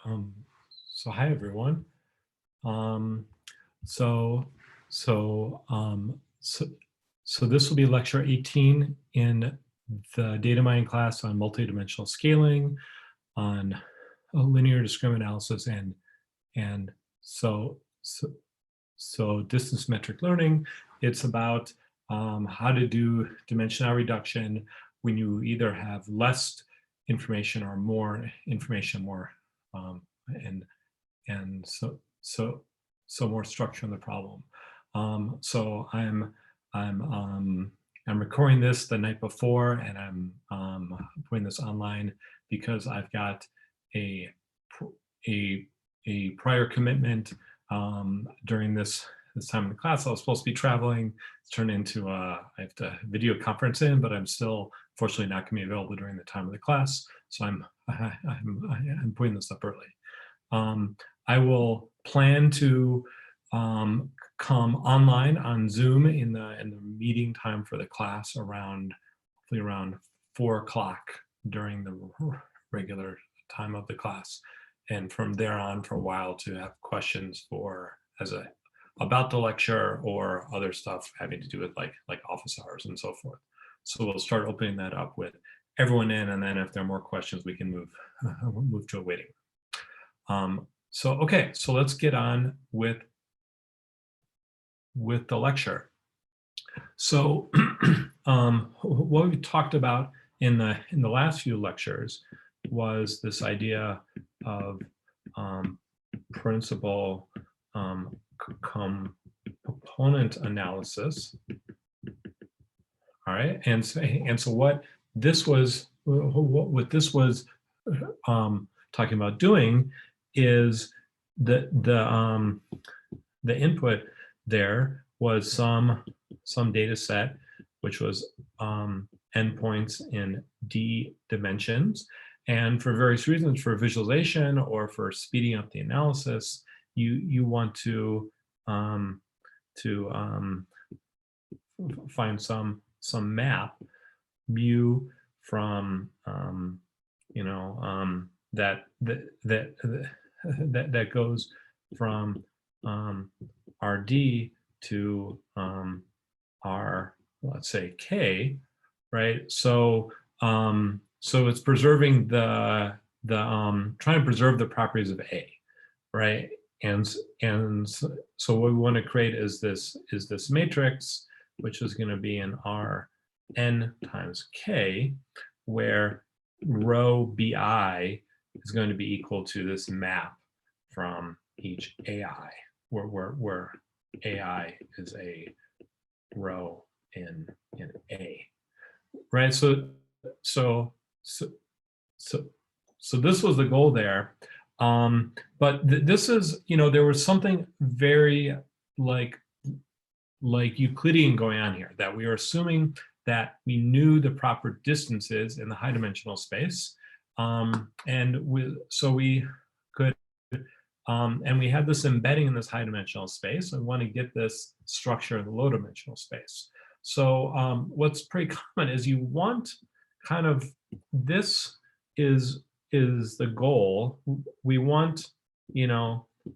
Um, so hi everyone. Um, so so um, so so this will be lecture 18 in the data mining class on multidimensional scaling, on linear discriminant analysis, and so so so distance metric learning. It's about how to do dimensional reduction when you either have less information or more information, um, and and so more structure in the problem. So I'm recording this the night before, and I'm putting this online because I've got a a a prior commitment during this time in the class. I was supposed to be traveling. It's turned into I have to video conference in, but I'm still fortunately not going to be available during the time of the class. So I'm putting this up early. I will plan to come online on Zoom in the meeting time for the class hopefully around 4 o'clock during the regular time of the class, and from there on for a while to have questions about the lecture or other stuff having to do with like office hours and so forth. So we'll start opening that up with everyone in, and then if there are more questions, we can move to a waiting. So okay, so let's get on with the lecture. So what we talked about in the last few lectures was this idea of principal component analysis. All right, and so what this was talking about doing is the input there was some data set which was endpoints in D dimensions, and for various reasons, for visualization or for speeding up the analysis, you want to find some map mu from that goes from RD to R, let's say K, right? So so it's preserving trying to preserve the properties of A, right? And so what we want to create is this matrix, which is going to be an Rn times K, where rho bi is going to be equal to this map from each AI, where AI is a row in A, right? So this was the goal there. But this is, there was something very like Euclidean going on here, that we are assuming that we knew the proper distances in the high dimensional space, and we could and we had this embedding in this high dimensional space. We want to get this structure in the low dimensional space. So what's pretty common is you want kind of, this is the goal. We want,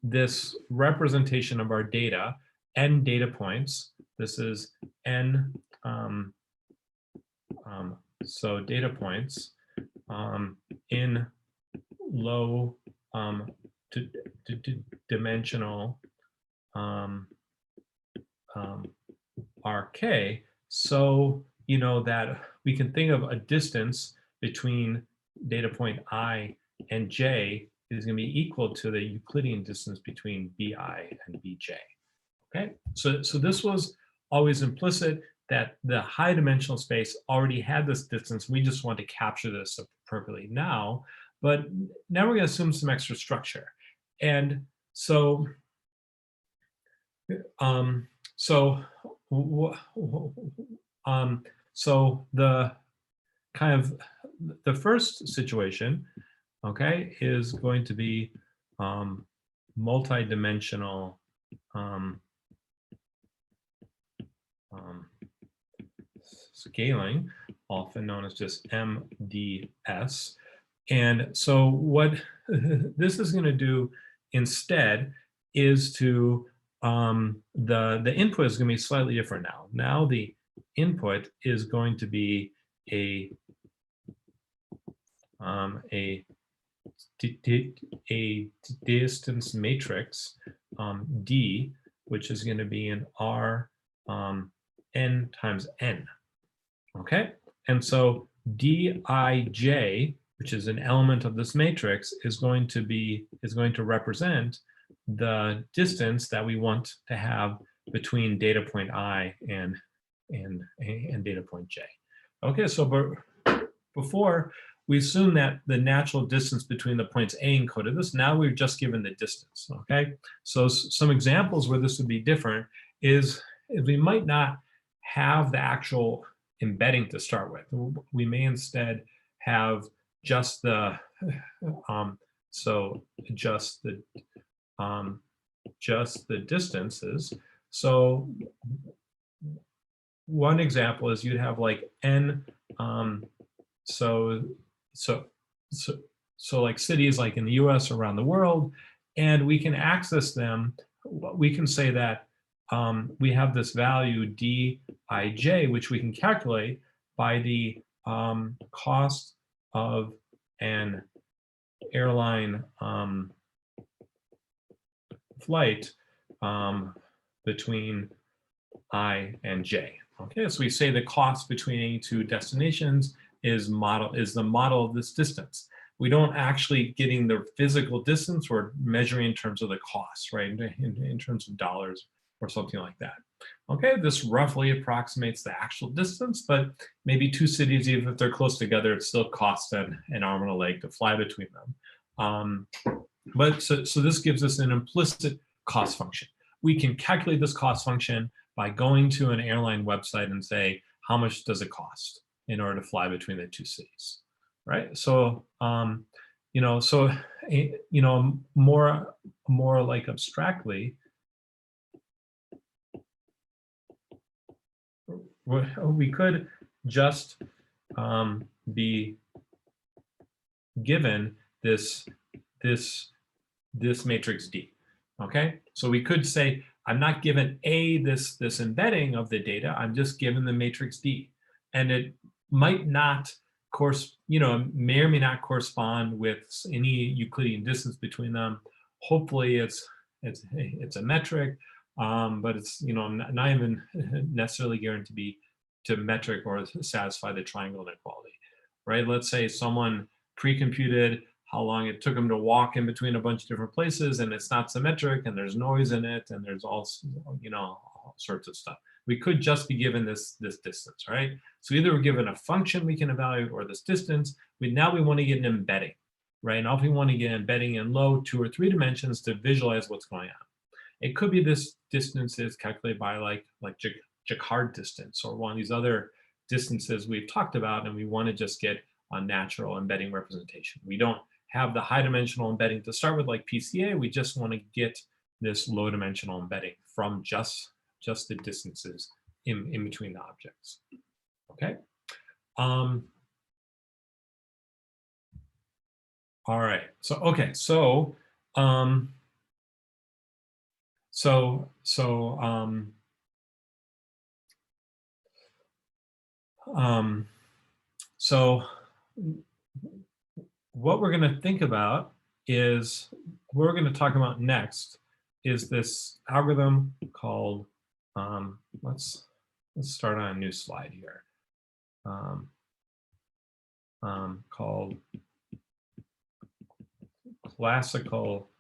this representation of our data, n data points. This is n, so data points in low dimensional RK, so that we can think of a distance between data point I and J is going to be equal to the Euclidean distance between BI and BJ. Okay, so this was always implicit, that the high dimensional space already had this distance. We just want to capture this appropriately now, but now we're going to assume some extra structure. And so so the kind of the first situation, okay, is going to be multi-dimensional scaling, often known as just MDS. And so what this is going to do instead is to the input is going to be slightly different now. Now the input is going to be a distance matrix D, which is going to be an R n times n. Okay, and so Dij, which is an element of this matrix, is going to represent the distance that we want to have between data point I and data point J. Okay, so before we assume that the natural distance between the points A encoded this, now we've just given the distance, okay? So some examples where this would be different is if we might not have the actual embedding to start with. We may instead have just the, just the distances. So one example is you'd have like n, so like cities like in the US around the world, and we can access them. We can say that we have this value Dij, which we can calculate by the cost of an airline flight between I and J. Okay, so we say the cost between any two destinations is the model of this distance. We don't actually getting the physical distance, we're measuring in terms of the cost, right? In terms of dollars or something like that. Okay, this roughly approximates the actual distance, but maybe two cities, even if they're close together, it still costs an arm and a leg to fly between them. But so this gives us an implicit cost function. We can calculate this cost function by going to an airline website and say, how much does it cost in order to fly between the two cities, right? So, more like abstractly, we could just be given this matrix D. Okay, so we could say I'm not given this embedding of the data. I'm just given the matrix D, and it might not may or may not correspond with any Euclidean distance between them. Hopefully, it's a metric. But it's not even necessarily guaranteed to metric or satisfy the triangle inequality, right? Let's say someone pre-computed how long it took them to walk in between a bunch of different places, and it's not symmetric, and there's noise in it, and there's all sorts of stuff. We could just be given this distance, right? So either we're given a function we can evaluate or this distance. Now we want to get an embedding, right? And if we want to get embedding in low 2 or 3 dimensions to visualize what's going on. It could be this distance is calculated by like Jacquard distance or one of these other distances we've talked about, and we want to just get a natural embedding representation. We don't have the high dimensional embedding to start with like PCA. We just want to get this low dimensional embedding from just the distances in between the objects. Okay. All right. So okay. So what we're going to think about is, what we're going to talk about next is this algorithm called, let's start on a new slide here, called classical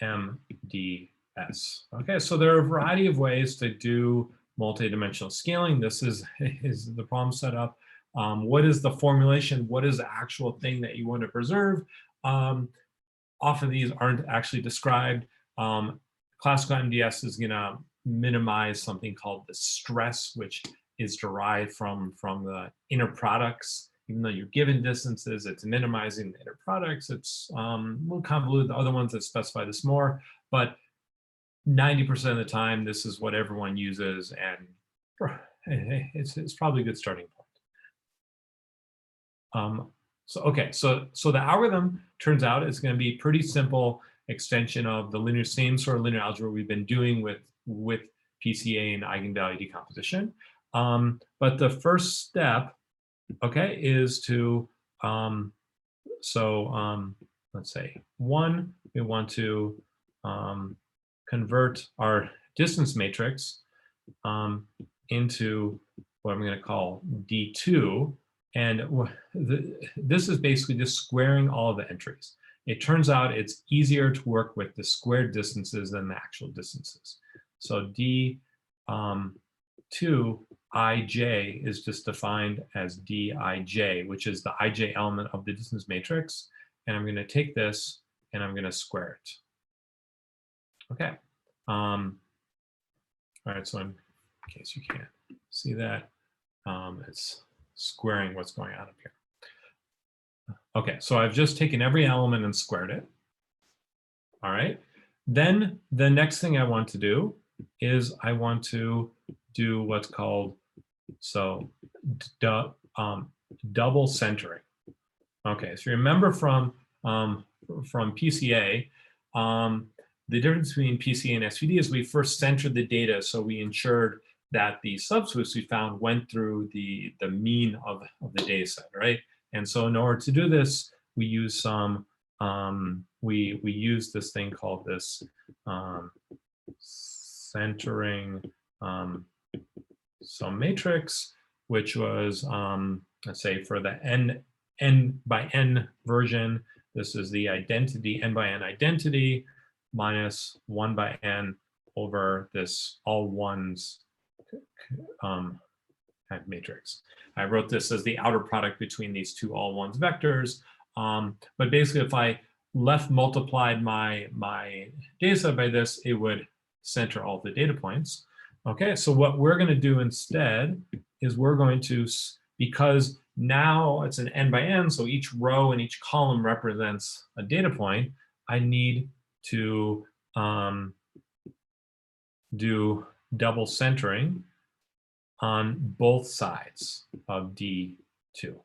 MDS. Okay, so there are a variety of ways to do multidimensional scaling. This is the problem set up. What is the formulation? What is the actual thing that you want to preserve? Often these aren't actually described. Classical MDS is going to minimize something called the stress, which is derived from the inner products. Even though you're given distances, it's minimizing the inner products. It's a little convoluted. The other ones that specify this more, but 90% of the time, this is what everyone uses, and it's probably a good starting point. So okay, so the algorithm turns out is going to be pretty simple extension of the same sort of linear algebra we've been doing with PCA and eigenvalue decomposition. But the first step, okay, is to let's say one, we want to convert our distance matrix into what I'm going to call D2. And this is basically just squaring all of the entries. It turns out it's easier to work with the squared distances than the actual distances. So D2 ij is just defined as dij, which is the ij element of the distance matrix. And I'm going to take this and I'm going to square it. Okay. All right, so in case you can't see that, it's squaring what's going on up here. Okay, so I've just taken every element and squared it. All right. Then the next thing I want to do is I want to do what's called double centering. Okay, so remember from PCA, the difference between PCA and SVD is we first centered the data, so we ensured that the subswift's we found went through the mean of the data set, right? And so in order to do this, we use some we use this thing called this centering some matrix, which was let's say for the n by n version, this is the identity n by n identity minus 1 by n over this all ones matrix. I wrote this as the outer product between these two all ones vectors. But basically, if I left multiplied my data set by this, it would center all the data points. Okay, so what we're going to do instead is we're going to, because now it's an n by n, so each row and each column represents a data point, I need to do double centering on both sides of D2.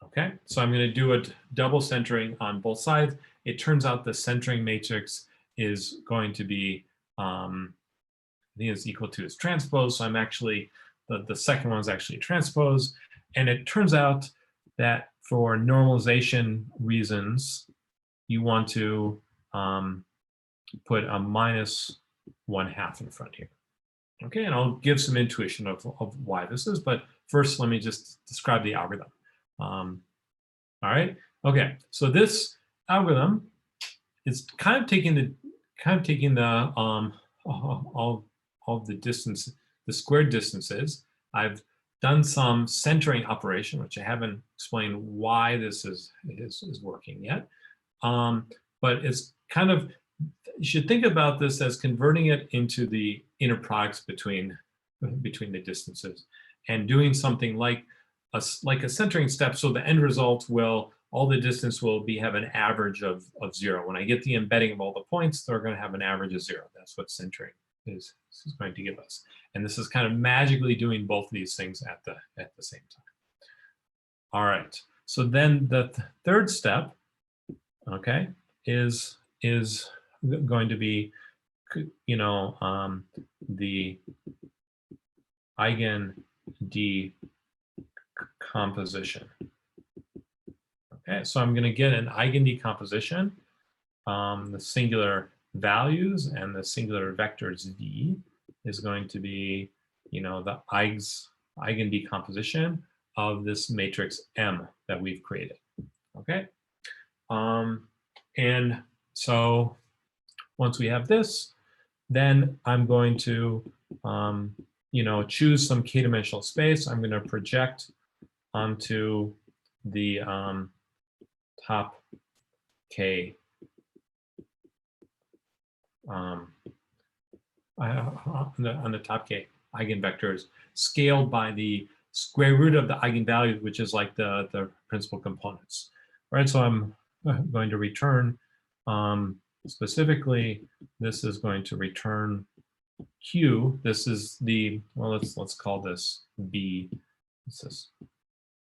Okay, so I'm going to do a double centering on both sides. It turns out the centering matrix is going to be, I think it's equal to its transpose. So I'm actually, the second one is actually transpose. And it turns out that for normalization reasons, you want to put a minus 1/2 in front here. Okay, and I'll give some intuition of why this is, but first let me just describe the algorithm. All right, okay, so this algorithm is kind of taking the all of the distance, the squared distances. I've done some centering operation, which I haven't explained why this is working yet. But it's kind of, you should think about this as converting it into the inner products between the distances and doing something like a centering step, so the end result will, all the distance will have an average of 0. When I get the embedding of all the points, they're going to have an average of 0. That's what centering is going to give us. And this is kind of magically doing both of these things at the same time. All right, so then the third step, okay, is going to be, you know, the Eigen Decomposition. Okay, so I'm going to get an Eigen Decomposition, the singular values and the singular vectors v is going to be, you know, the Eigen Decomposition of this matrix M that we've created. Okay, and so once we have this, then I'm going to, you know, choose some k-dimensional space. I'm going to project onto the top k on the top k eigenvectors scaled by the square root of the eigenvalues, which is like the principal components. Right, so I'm going to return, specifically, this is going to return Q. This is the, well, let's call this B. This is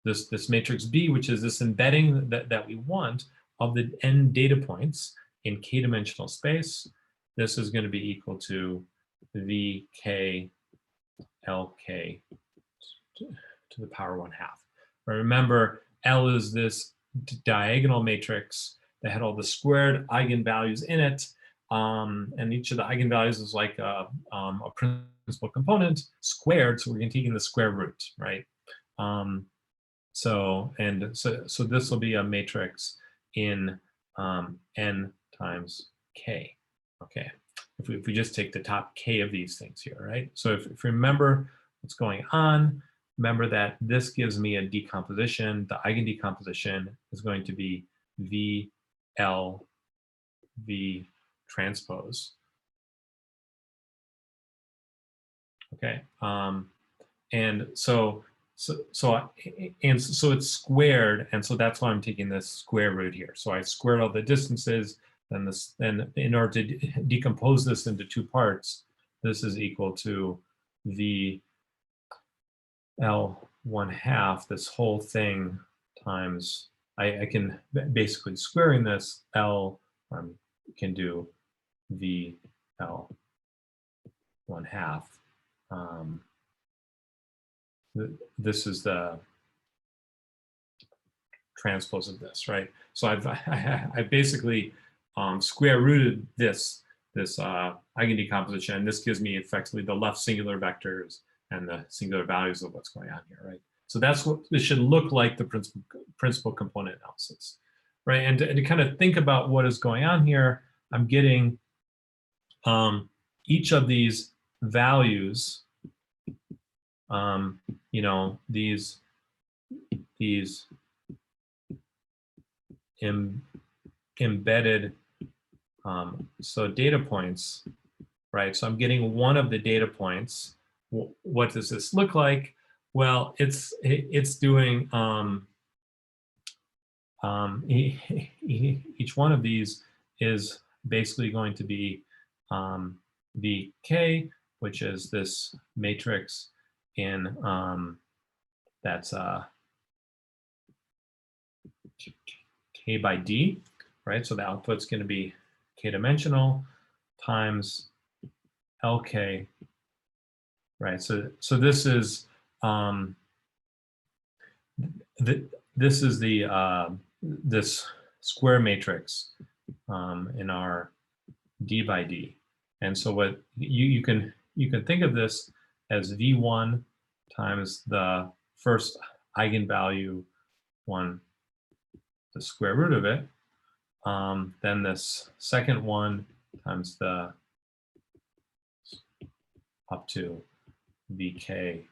this matrix B, which is this embedding that we want of the n data points in k-dimensional space. This is going to be equal to VK LK to the power 1/2. But remember, L is this diagonal matrix that had all the squared eigenvalues in it. And each of the eigenvalues is like a principal component squared, so we're going to take in the square root, right? So this will be a matrix in n times k. Okay, if we just take the top k of these things here, right? So if you remember what's going on, remember that this gives me a decomposition. The eigen decomposition is going to be VL V transpose. Okay, and so it's squared, and so that's why I'm taking this square root here. So I squared all the distances. Then in order to decompose this into two parts, this is equal to the L 1/2, this whole thing times, I can basically squaring this L, can do the L 1/2. This is the transpose of this, right? So I basically square rooted this eigen decomposition, and this gives me effectively the left singular vectors and the singular values of what's going on here, right? So that's what this should look like, the principal component analysis, right? And to kind of think about what is going on here, I'm getting each of these values, you know, these embedded, so data points, right? So I'm getting one of the data points. What does this look like? Well, it's doing each one of these is basically going to be VK, which is this matrix in that's K by D, right? So the output's going to be k-dimensional times LK, right? So this is this is the this square matrix in our D by D, and so what you can think of this as V1 times the first eigenvalue 1, the square root of it, then this second one times the up to VK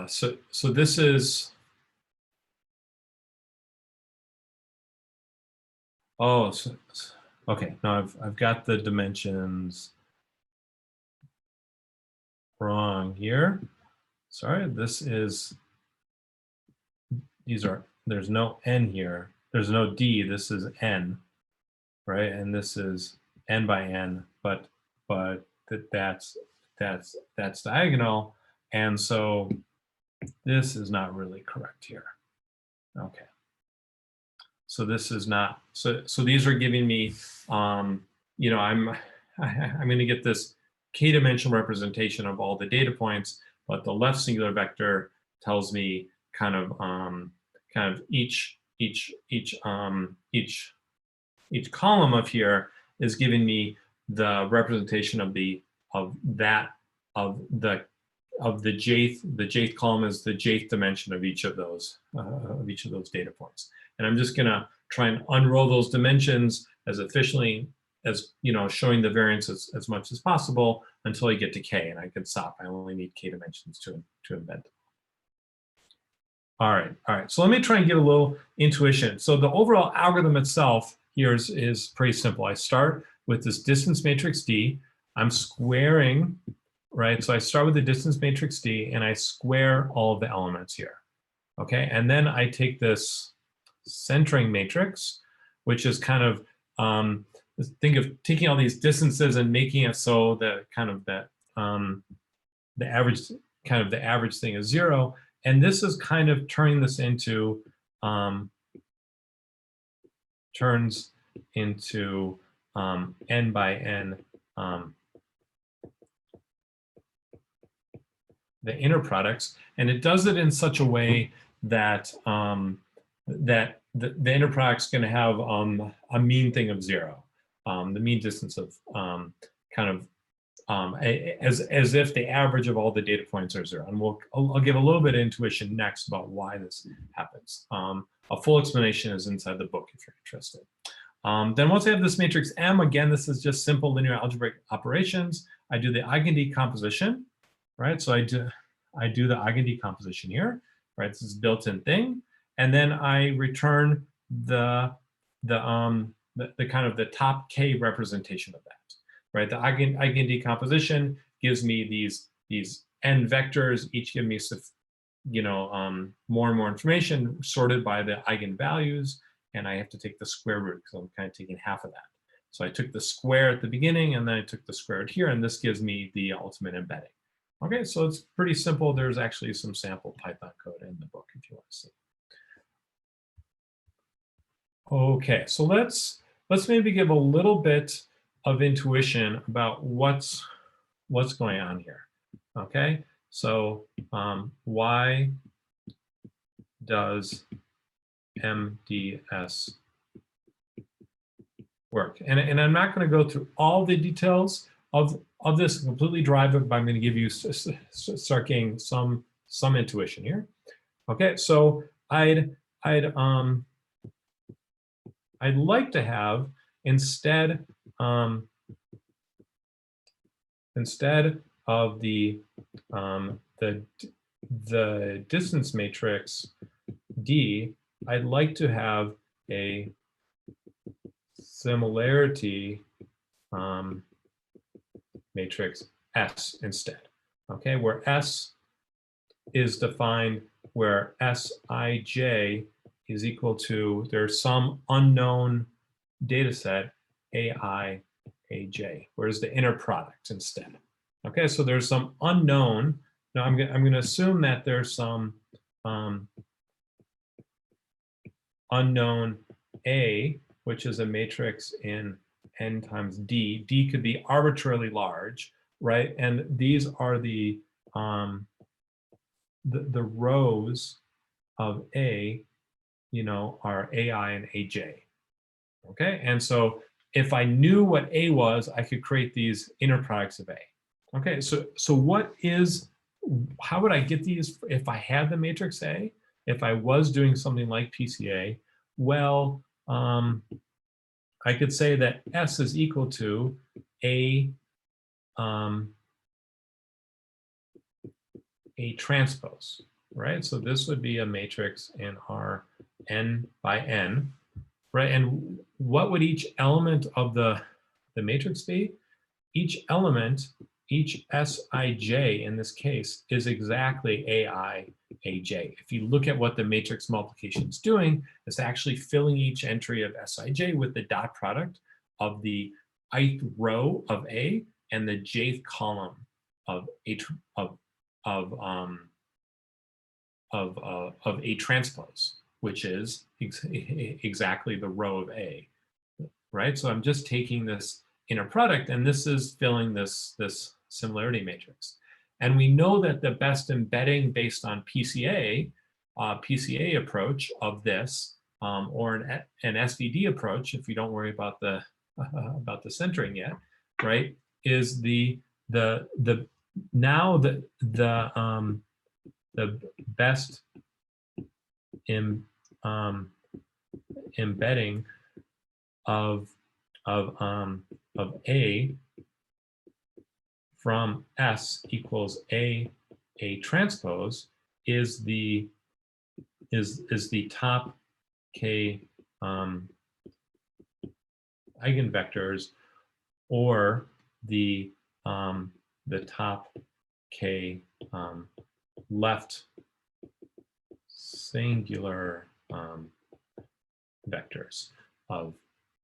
so this is, oh, okay, now I've got the dimensions wrong here. Sorry, this is, there's no n here. There's no d, this is n, right? And this is n by n, but that's diagonal. And so this is not really correct here. Okay. So this is not, so these are giving me, you know, I'm going to get this k-dimensional representation of all the data points, but the left singular vector tells me kind of each column of here is giving me the representation of the jth column is the jth dimension of each of those data points. And I'm just gonna try and unroll those dimensions as efficiently as, you know, showing the variance as much as possible until I get to k, and I can stop. I only need k dimensions to embed them. All right. So let me try and give a little intuition. So the overall algorithm itself here is pretty simple. I start with this distance matrix D. I'm squaring, right? So I start with the distance matrix D and I square all of the elements here. Okay, and then I take this centering matrix, which is kind of, think of taking all these distances and making it so that kind of that the average thing is 0. And this is kind of turning this into n by n, the inner products, and it does it in such a way that that the inner product's going to have a mean thing of 0, the mean distance of kind of as if the average of all the data points are 0. And I'll give a little bit of intuition next about why this happens. A full explanation is inside the book if you're interested. Then once I have this matrix M, again, this is just simple linear algebraic operations. I do the Eigen Decomposition, right? So I do the Eigen Decomposition here, right? This is a built-in thing. And then I return the kind of the top K representation of that, right? The Eigen Decomposition gives me these n vectors, each give me more and more information sorted by the eigenvalues, and I have to take the square root because I'm kind of taking half of that. So I took the square at the beginning, and then I took the square root here, and this gives me the ultimate embedding. Okay, so it's pretty simple. There's actually some sample Python code in the book if you want to see. Okay, so let's maybe give a little bit of intuition about what's going on here. Okay, so why does MDS work? And I'm not going to go through all the details of this and completely drive it, but I'm going to give you start getting some intuition here. Okay, so I'd like to have instead of the distance matrix D, I'd like to have a similarity matrix S instead. Okay, where S is defined where Sij is equal to, there's some unknown data set AI Aj. Where's the inner product instead? Okay, so there's some unknown. Now I'm going to assume that there's some unknown A, which is a matrix in n times D. D could be arbitrarily large, right? And these are the rows of A, are AI and Aj. Okay, and so if I knew what A was, I could create these inner products of A. Okay, so how would I get these if I had the matrix A? If I was doing something like PCA, well, I could say that S is equal to A transpose, right? So this would be a matrix in our n by n, right? And what would each element of the matrix be? Each element, each Sij in this case, is exactly AI Aj. If you look at what the matrix multiplication is doing, it's actually filling each entry of Sij with the dot product of the ith row of A and the jth column of A transpose, which is exactly the row of A, right? So I'm just taking this inner product, and this is filling this similarity matrix. And we know that the best embedding based on PCA approach of this, or an SVD approach, if we don't worry about the centering yet, right, is the best embedding of A from S equals A transpose is the top K eigenvectors, or the top K left singular vectors of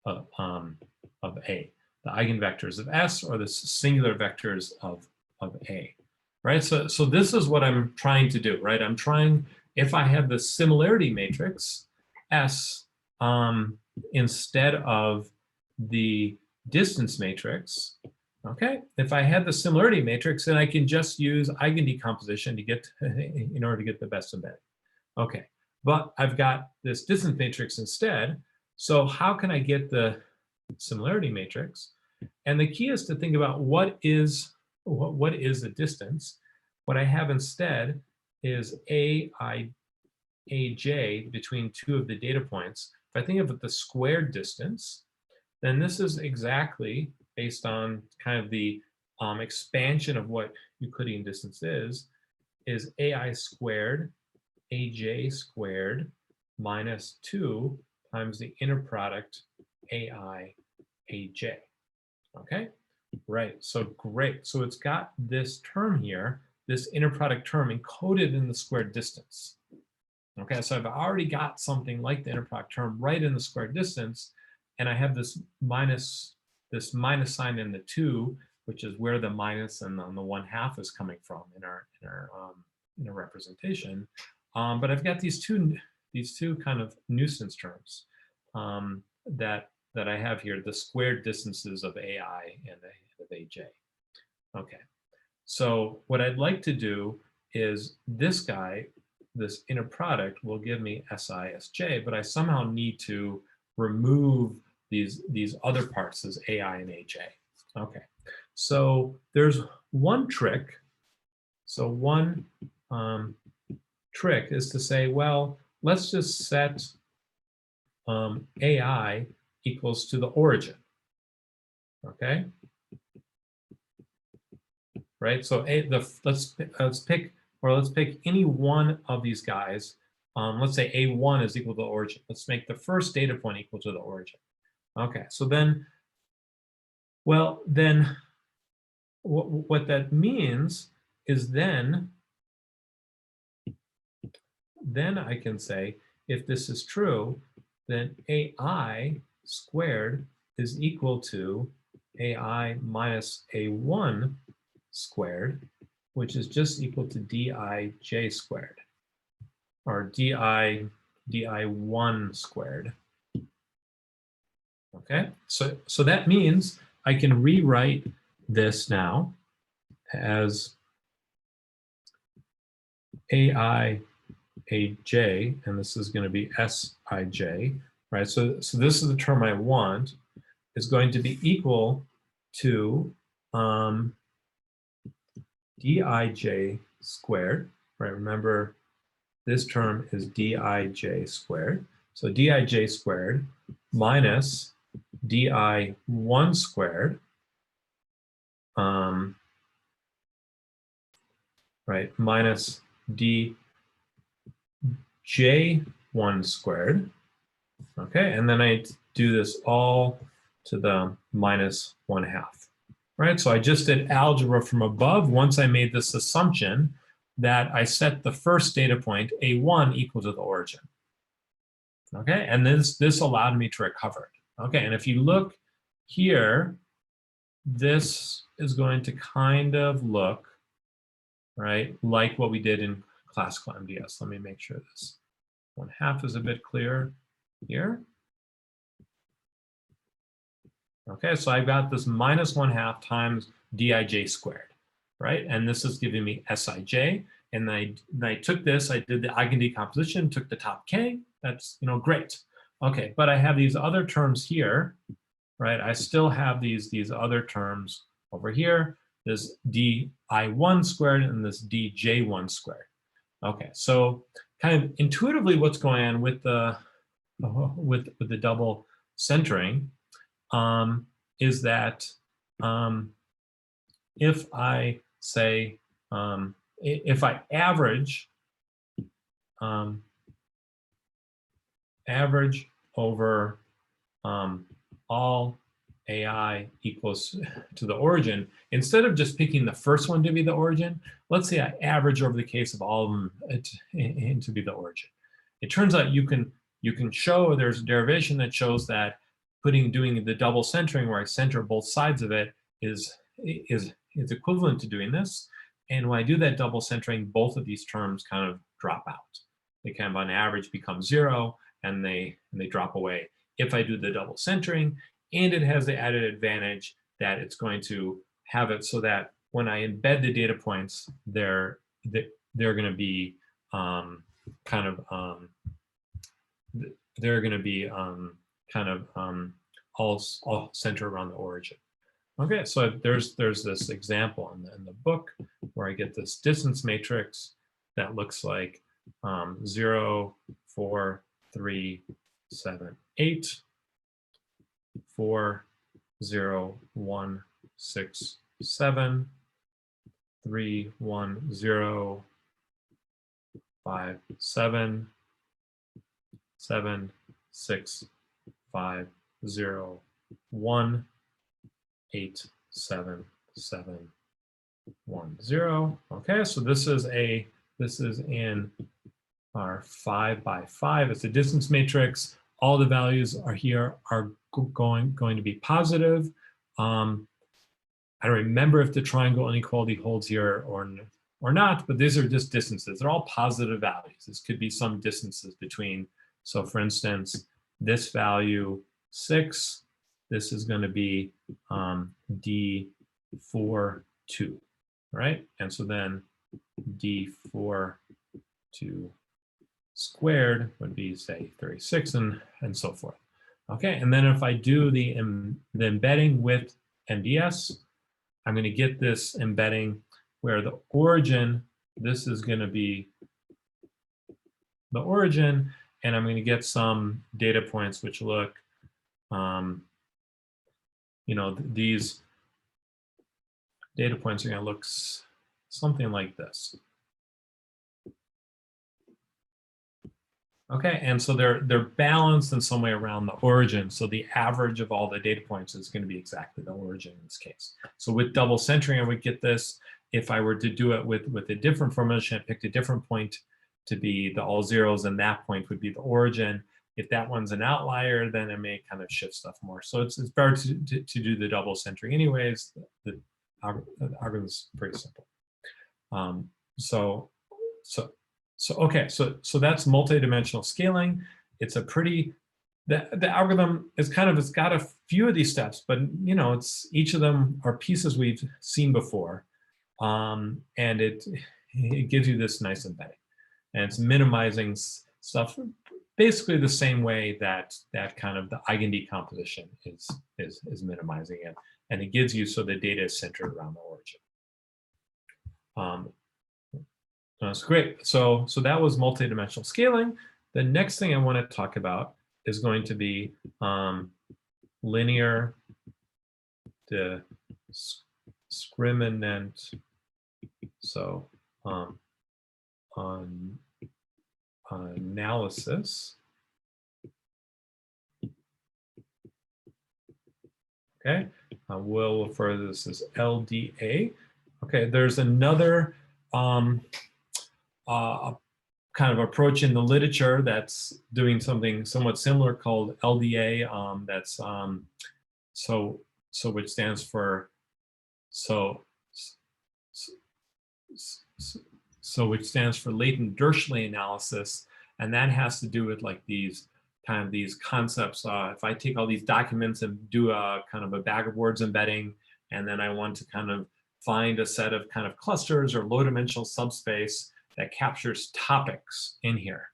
A, the eigenvectors of S, or the singular vectors of A, right? So this is what I'm trying to do, right? I'm trying, if I have the similarity matrix S instead of the distance matrix, okay? If I had the similarity matrix, then I can just use Eigen Decomposition to get, in order to get the best embedding. Okay, but I've got this distance matrix instead. So how can I get the similarity matrix? And the key is to think about what is the distance. What I have instead is Aij between two of the data points. If I think of it the squared distance, then this is exactly based on kind of the expansion of what Euclidean distance is Ai squared, Aj squared minus 2 times the inner product Ai, Aj. Okay, right, so great. So it's got this term here, this inner product term encoded in the squared distance. Okay, so I've already got something like the inner product term right in the squared distance, and I have this minus sign in the 2, which is where the minus and on the 1/2 is coming from in our representation. But I've got these two kind of nuisance terms that I have here, the squared distances of Ai and of Aj. Okay, so what I'd like to do is this guy, this inner product, will give me Si, Sj, but I somehow need to remove these other parts, as Ai and Aj. Okay, so there's one trick. So one trick is to say, well, let's just set Ai equals to the origin. Okay, right? So let's pick any one of these guys. Let's say A1 is equal to the origin. Let's make the first data point equal to the origin. Okay, so then, well, then what that means is then I can say, if this is true, then Ai squared is equal to Ai minus A1 squared, which is just equal to Dij squared, or Di1 squared. Okay, so that means I can rewrite this now as Ai Aj, and this is going to be Sij, right? So this is the term I want, is going to be equal to Dij squared, right? Remember, this term is Dij squared. So Dij squared minus Di1 squared, right, minus Dj1 squared. Okay, and then I do this all to the minus 1/2. Right, so I just did algebra from above once I made this assumption that I set the first data point, A1, equal to the origin. Okay, and this allowed me to recover it. Okay, and if you look here, this is going to kind of look, right, like what we did in classical MDS. Let me make sure this 1/2 is a bit clearer here. Okay, so I've got this minus 1/2 times Dij squared, right? And this is giving me Sij. And I took this, I did the Eigen Decomposition, took the top K. That's, great. Okay, but I have these other terms here, right? I still have these other terms over here, this Di1 squared and this Dj1 squared. Okay, so kind of intuitively what's going on with the double centering is that if I say, if I average over all Ai equals to the origin, instead of just picking the first one to be the origin, let's say I average over the case of all of them to be the origin. It turns out you can you can show there's a derivation that shows that doing the double centering where I center both sides of it is equivalent to doing this. And when I do that double centering, both of these terms kind of drop out. They kind of on average become 0, and they drop away if I do the double centering. And it has the added advantage that it's going to have it so that when I embed the data points, they're going to be all centered around the origin. Okay, so there's this example in the book where I get this distance matrix that looks like 0, 4, 3, 7, 8, 4, 0, 1, 6, 7, 3, 1, 0, 5, 7, 7, 6, 5, 0, 1, 8, 7, 7, 1, 0. Okay, so this is in our 5 by 5. It's a distance matrix. All the values are going to be positive. I don't remember if the triangle inequality holds here or not, but these are just distances. They're all positive values. This could be some distances between. So for instance, this value 6, this is going to be D4, 2, right? And so then D4, 2 squared would be, say, 36 and so forth. Okay, and then if I do the embedding with MDS, I'm going to get this embedding where the origin, this is going to be the origin, and I'm going to get some data points which look, these data points are going to look something like this. Okay, and so they're balanced in some way around the origin. So the average of all the data points is going to be exactly the origin in this case. So with double centering, I would get this. If I were to do it with a different formulation, I picked a different point to be the all zeros, and that point would be the origin. If that one's an outlier, then it may kind of shift stuff more. So it's better to do the double centering anyways. The algorithm is pretty simple. So that's multidimensional scaling. It's a pretty, the algorithm is it's got a few of these steps, but it's each of them are pieces we've seen before, and it gives you this nice embedding, and it's minimizing stuff basically the same way that kind of the Eigen Decomposition is minimizing it, and it gives you so the data is centered around the origin. That's great. So that was multidimensional scaling. The next thing I want to talk about is going to be linear discriminant. So on analysis. Okay, we'll refer to this as LDA. Okay, there's another kind of approach in the literature that's doing something somewhat similar called LDA. Which stands for which stands for Leighton Dursley analysis, and that has to do with like these concepts. If I take all these documents and do a kind of a bag of words embedding, and then I want to kind of find a set of kind of clusters or low dimensional subspace that captures topics in here.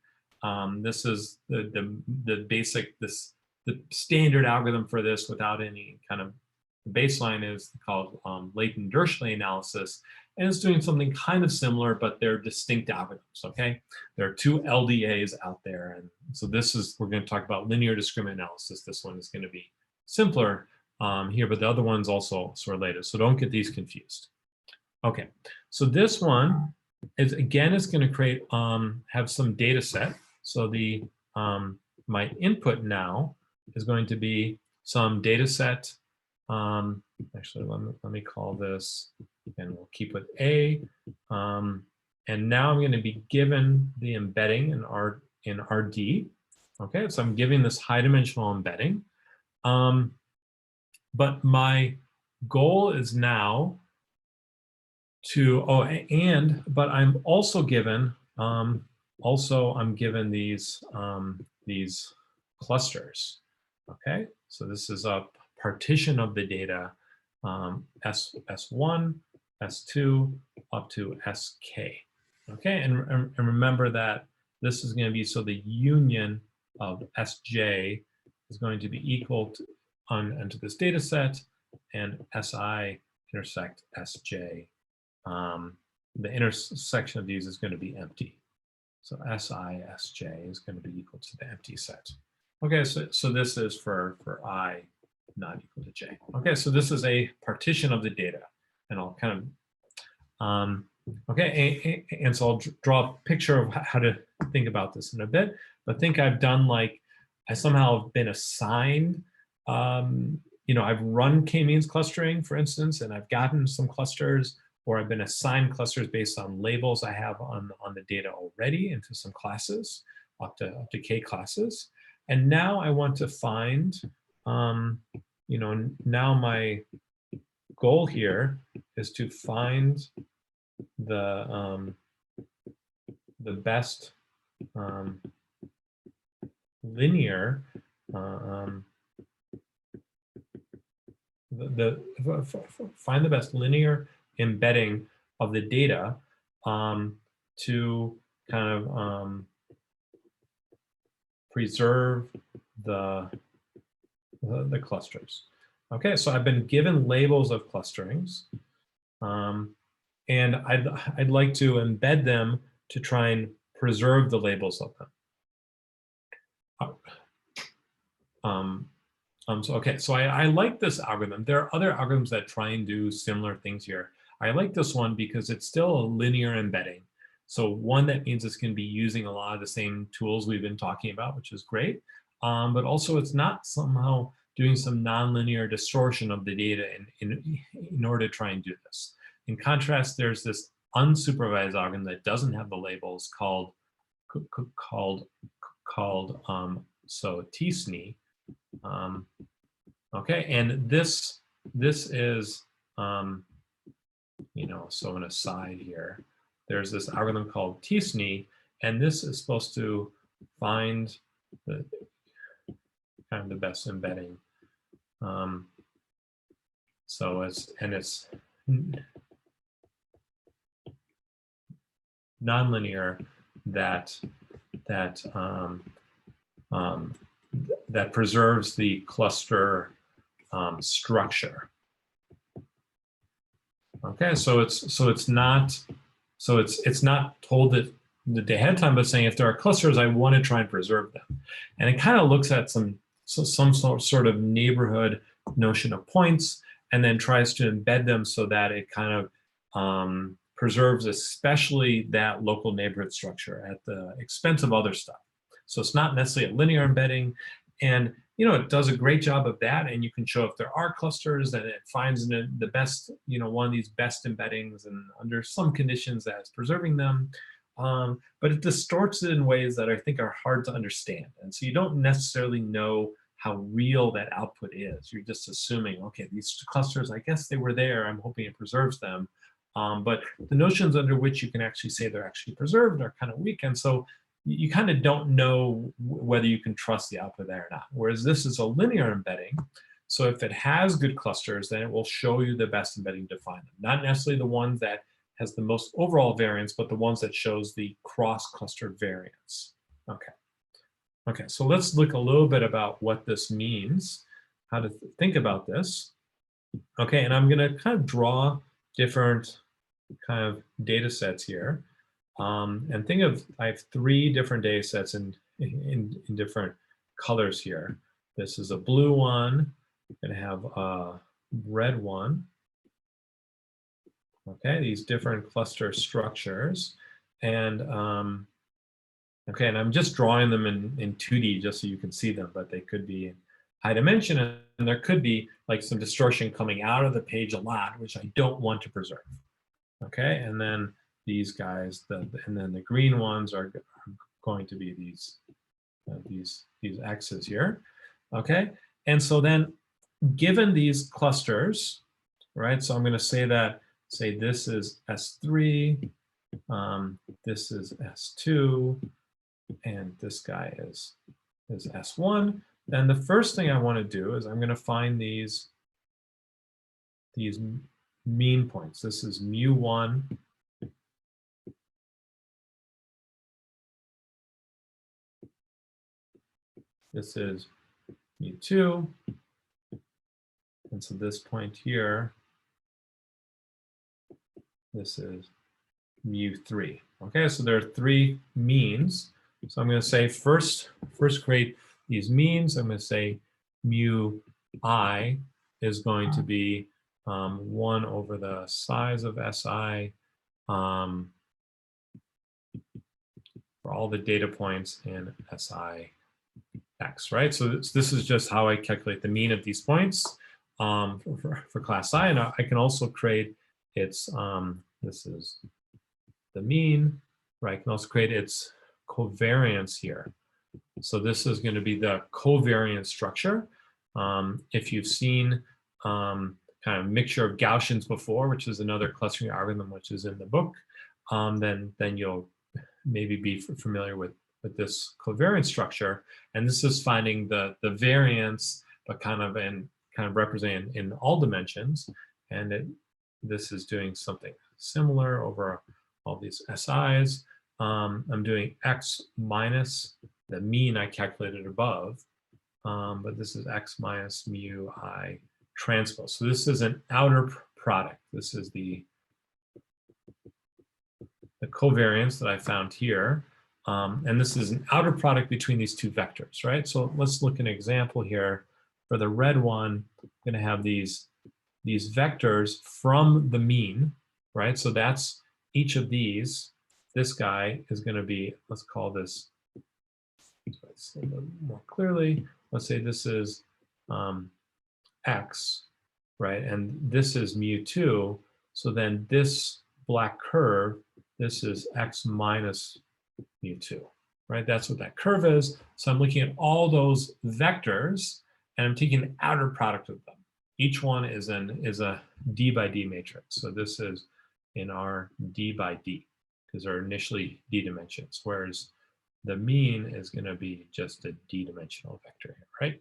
This is the basic, the standard algorithm for this without any kind of, the baseline is called Leighton Dursley analysis, and it's doing something kind of similar, but they're distinct algorithms, okay? There are two LDAs out there, and so we're going to talk about linear discriminant analysis. This one is going to be simpler here, but the other one's also related, so don't get these confused. Okay, so this one is going to create have some data set. So the my input now is going to be some data set. Actually, let me call this, and we'll keep with A. And now I'm going to be given the embedding in RD. Okay, so I'm giving this high dimensional embedding. But my goal is now to, but I'm also given, I'm given these clusters. Okay, so this is a partition of the data, S1, S2, up to SK. Okay, and remember that this is going to be, so the union of Sj is going to be equal to onto this data set, and Si intersect Sj. The intersection of these is going to be empty. So Si Sj is going to be equal to the empty set. Okay, so this is for I not equal to j. Okay, so this is a partition of the data, and I'll kind of okay, and so I'll draw a picture of how to think about this in a bit. But think I've done, like, I somehow have been assigned, you know, I've run k-means clustering, for instance, and I've gotten some clusters, or I've been assigned clusters based on labels I have on the data already into some classes, up to k classes. And now I want to find, you know, now my goal here is to find the best linear, find the best linear embedding of the data to kind of preserve the clusters. Okay, so I've been given labels of clusterings, and I'd like to embed them to try and preserve the labels of them. So I like this algorithm. There are other algorithms that try and do similar things here. I like this one because it's still a linear embedding. So one, that means it's going to be using a lot of the same tools we've been talking about, which is great. But also it's not somehow doing some nonlinear distortion of the data in order to try and do this. In contrast, there's this unsupervised algorithm that doesn't have the labels called TSNE. Okay, and this is, you know, so an aside here, there's this algorithm called TSNE, and this is supposed to find the kind of the best embedding. So it's nonlinear that preserves the cluster structure. Okay, so it's not told that ahead of time, but saying if there are clusters, I want to try and preserve them, and it kind of looks at some sort of neighborhood notion of points, and then tries to embed them so that it kind of preserves especially that local neighborhood structure at the expense of other stuff. So it's not necessarily a linear embedding, and you know, it does a great job of that, and you can show if there are clusters, and it finds the best, you know, one of these best embeddings, and under some conditions that's preserving them. But it distorts it in ways that I think are hard to understand, and so you don't necessarily know how real that output is. You're just assuming, okay, these clusters, I guess they were there, I'm hoping it preserves them. But the notions under which you can actually say they're actually preserved are kind of weak, and so you kind of don't know whether you can trust the output there or not. Whereas this is a linear embedding. So if it has good clusters, then it will show you the best embedding to find them. Not necessarily the one that has the most overall variance, but the ones that shows the cross-cluster variance. Okay. Okay, so let's look a little bit about what this means, how to think about this. Okay, and I'm gonna kind of draw different kind of data sets here. And think of, I have 3 different data sets in different colors here. This is a blue one, I'm gonna have a red one. Okay, these different cluster structures. And okay, and I'm just drawing them in 2D just so you can see them, but they could be in high dimension, and there could be like some distortion coming out of the page a lot, which I don't want to preserve. Okay, and then these guys, and then the green ones are going to be these these x's here. Okay, and so then given these clusters, right? So I'm going to say that, say this is S3, this is S2, and this guy is S1. Then the first thing I want to do is I'm going to find these mean points. This is mu1. This is mu2. And so this point here, this is mu3. Okay, so there are 3 means. So I'm going to say first create these means. I'm going to say mu I is going to be 1 over the size of SI for all the data points in SI X, right? So this is just how I calculate the mean of these points for class I. And I can also create its, this is the mean, right? I can also create its covariance here. So this is going to be the covariance structure. If you've seen kind of mixture of Gaussians before, which is another clustering algorithm which is in the book, then you'll maybe be familiar with this covariance structure. And this is finding the variance, but kind of represented in all dimensions. And this is doing something similar over all these SIs. I'm doing X minus the mean I calculated above, but this is X minus mu I transpose. So this is an outer product. This is the covariance that I found here. And this is an outer product between these 2 vectors, right? So let's look at an example here. For the red one, I'm going to have these vectors from the mean, right? So that's each of these. This guy is going to be, let's call this, let's say a little more clearly. Let's say this is X, right? And this is mu2. So then this black curve, this is X minus mu2, right? That's what that curve is. So I'm looking at all those vectors and I'm taking the outer product of them. Each one is a D by D matrix. So this is in our D by D because they're initially D dimensions, whereas the mean is going to be just a D dimensional vector here, right?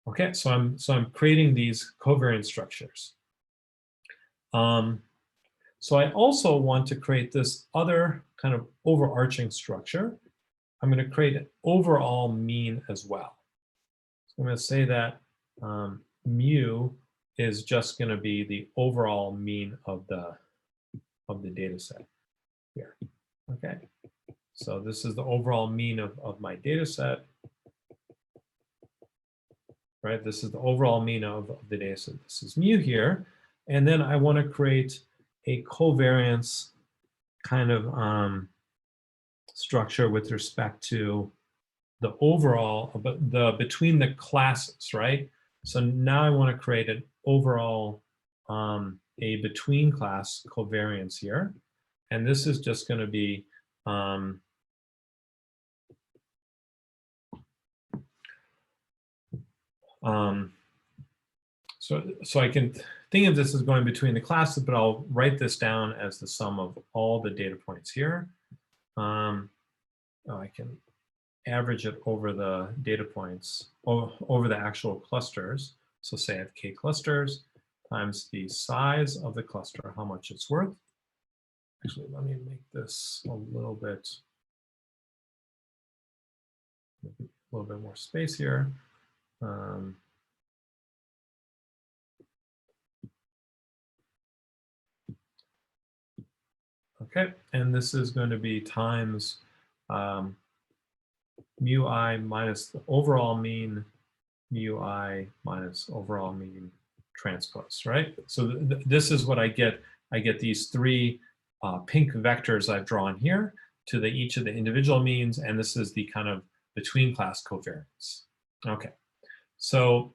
Okay, so I'm creating these covariance structures. So I also want to create this other kind of overarching structure. I'm going to create an overall mean as well. So I'm going to say that mu is just going to be the overall mean of the data set here. Okay, so this is the overall mean of my data set. Right, this is the overall mean of the data set. This is mu here. And then I want to create a covariance kind of structure with respect to the overall, between the classes, right? So now I want to create an overall, a between class covariance here. And this is just going to be, so I can think of this as going between the classes, but I'll write this down as the sum of all the data points here. I can average it over the data points, over the actual clusters. So say I have k clusters times the size of the cluster, how much it's worth. Actually, let me make this a little bit more space here. Okay, and this is going to be times mu I minus the overall mean, mu I minus overall mean transpose, right? So this is what I get. I get these 3 pink vectors I've drawn here to each of the individual means, and this is the kind of between class covariance. Okay, so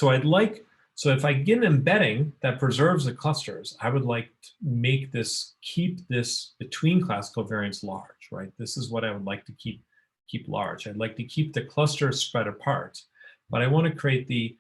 I'd like, so if I get an embedding that preserves the clusters, I would like to make this, keep this between class covariance large, right? This is what I would like to keep keep large. I'd like to keep the clusters spread apart, but I want to create the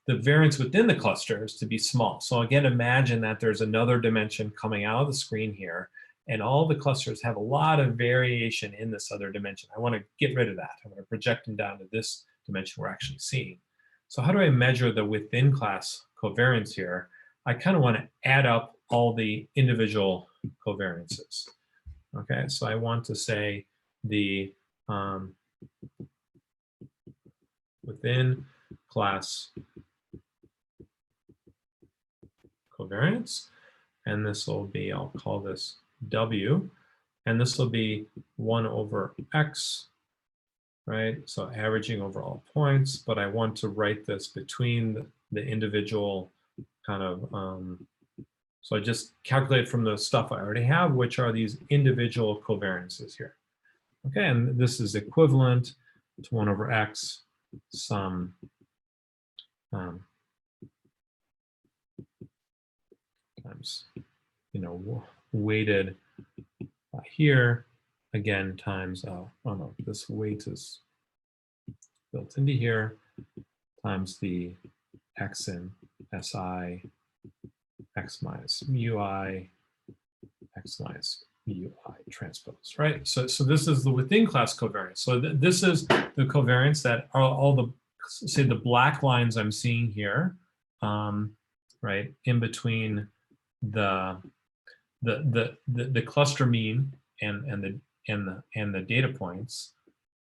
variance within the clusters to be small. So again, imagine that there's another dimension coming out of the screen here, and all the clusters have a lot of variation in this other dimension. I want to get rid of that. I want to project them down to this dimension we're actually seeing. So how do I measure the within class covariance here? I kind of want to add up all the individual covariances. Okay, so I want to say the within class covariance, and this will be, I'll call this W, and this will be 1 over X, right? So averaging over all points, but I want to write this between the individual kind of, so I just calculate from the stuff I already have, which are these individual covariances here. Okay, and this is equivalent to 1 over X sum times, weighted by here, again, times, oh no, this weight is built into here, times the X in SI, X minus mu I, X minus mu I transpose, right? So this is the within class covariance. So this is the covariance that are all the, say, the black lines I'm seeing here, right, in between the cluster mean and the data points,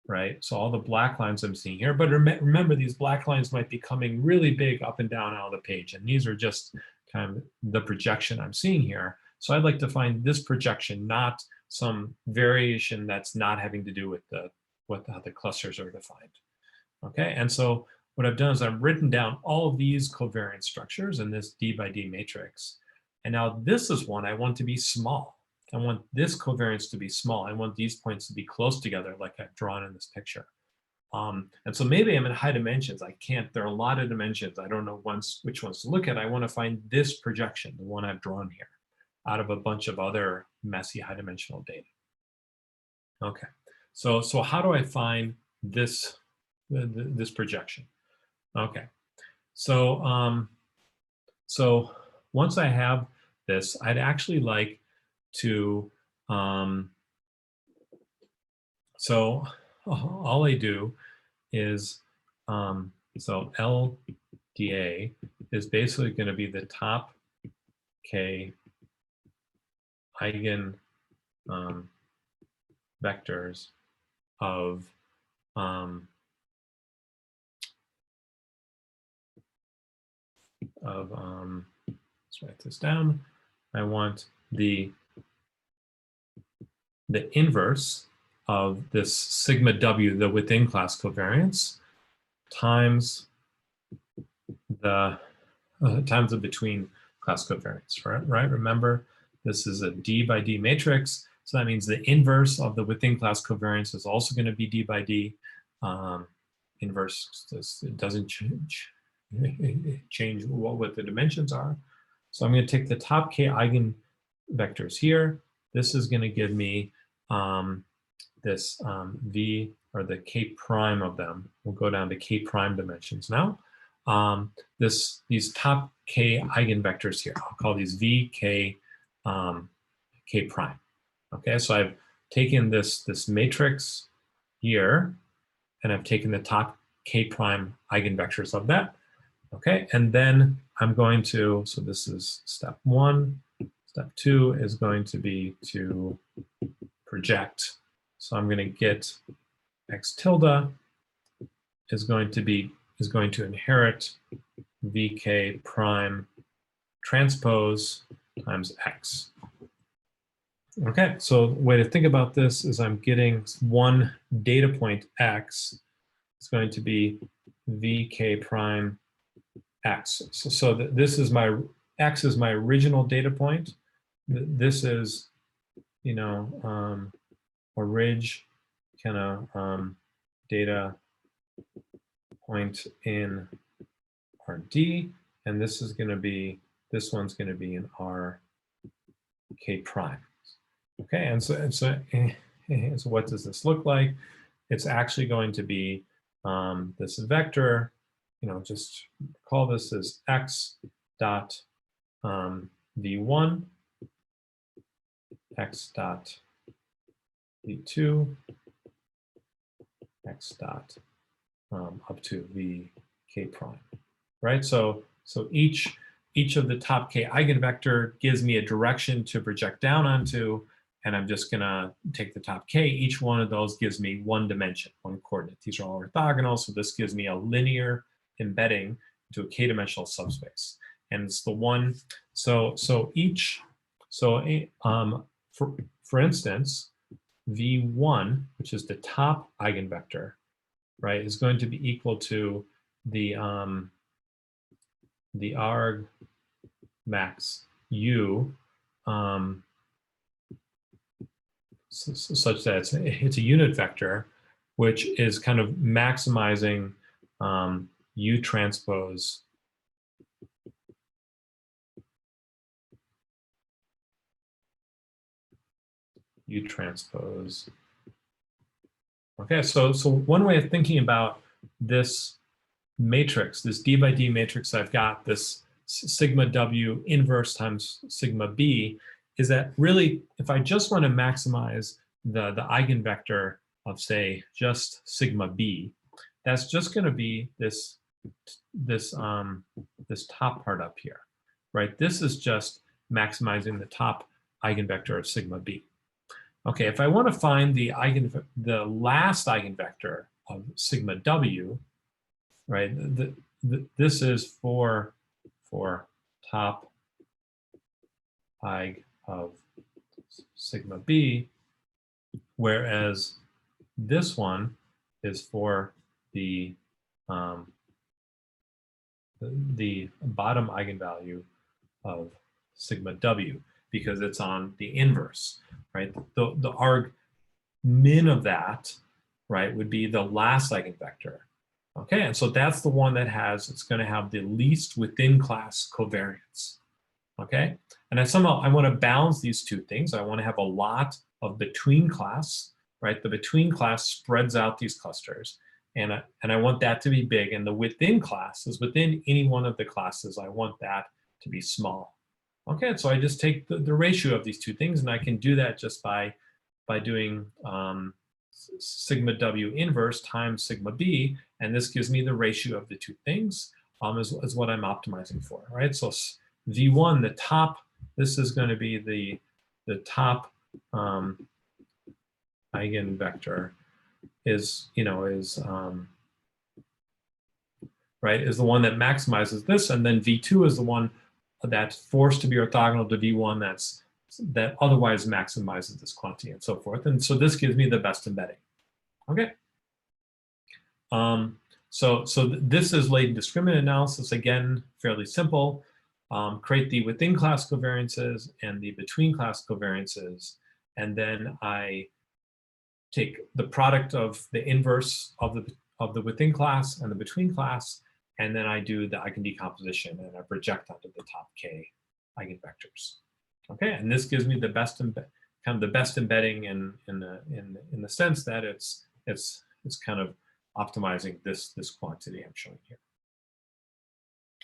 right? So all the black lines I'm seeing here, but remember these black lines might be coming really big up and down out of the page, and these are just kind of the projection I'm seeing here. So I'd like to find this projection, not some variation that's not having to do with how the clusters are defined. Okay, and so what I've done is I've written down all of these covariance structures in this D by D matrix. And now this is one I want to be small. I want this covariance to be small. I want these points to be close together like I've drawn in this picture. And so maybe I'm in high dimensions. I can't, there are a lot of dimensions. I don't know which ones to look at. I want to find this projection, the one I've drawn here, out of a bunch of other messy high dimensional data. Okay, so how do I find this, this projection? Okay, so so once I have this, I'd actually like to, so all I do is, so LDA is basically going to be the top K eigen vectors of let's write this down. I want the inverse of this sigma W, the within class covariance, times the between class covariance, right? Remember, this is a D by D matrix, so that means the inverse of the within class covariance is also going to be D by D. Inverse, it doesn't change what the dimensions are. So I'm going to take the top K eigenvectors here. This is going to give me this V, or the K prime of them. We'll go down to K prime dimensions now. These top K eigenvectors here, I'll call these V, K, K prime. Okay, so I've taken this matrix here, and I've taken the top K prime eigenvectors of that. Okay, and then I'm going to, so this is step 1. Step 2 is going to be to project. So I'm going to get X tilde is going to inherit VK prime transpose times X. Okay, so the way to think about this is I'm getting one data point X. It's going to be VK prime X. So this is my, X is my original data point. This is, orig kind of data point in RD, and this is going to be, this one's going to be in RK prime. Okay, and so what does this look like? it's actually going to be this vector, just call this as x dot v1, x dot v2, x dot up to vk prime, right? So each of the top k eigenvector gives me a direction to project down onto, and I'm just gonna take the top k. Each one of those gives me one dimension, one coordinate. These are all orthogonal, so this gives me a linear embedding into a k-dimensional subspace. And it's the one, for instance, v1, which is the top eigenvector, right, is going to be equal to the arg max u, such that it's a unit vector, which is kind of maximizing u transpose Okay, so one way of thinking about this matrix, this d by d matrix I've got, this sigma w inverse times sigma b, is that really, if I just want to maximize the eigenvector of, say, just sigma b, that's just going to be this top part up here, right? This is just maximizing the top eigenvector of sigma b. Okay, if I want to find the last eigenvector of sigma w, right? This is for top eig of sigma b, whereas this one is for the bottom eigenvalue of sigma w, because it's on the inverse, right? The arg min of that, right, would be the last eigenvector. Okay, and so that's the one that it's going to have the least within class covariance. Okay, and I want to balance these two things. I want to have a lot of between class, right? The between class spreads out these clusters, and I want that to be big. And the within class is within any one of the classes. I want that to be small. Okay, so I just take the ratio of these two things, and I can do that just by doing sigma w inverse times sigma b, and this gives me the ratio of the two things, is what I'm optimizing for, right? So v1, the top, this is going to be the top eigenvector is right, is the one that maximizes this, and then v2 is the one that's forced to be orthogonal to v1 that otherwise maximizes this quantity, and so forth. And so this gives me the best embedding. Okay. So this is Leighton discriminant analysis. Again, fairly simple. Create the within class covariances and the between class covariances, and then I take the product of the inverse of the within class and the between class, and then I do the Eigen decomposition and I project onto the top k eigenvectors. Okay, and this gives me the best embedding in the sense that it's kind of optimizing this quantity I'm showing here.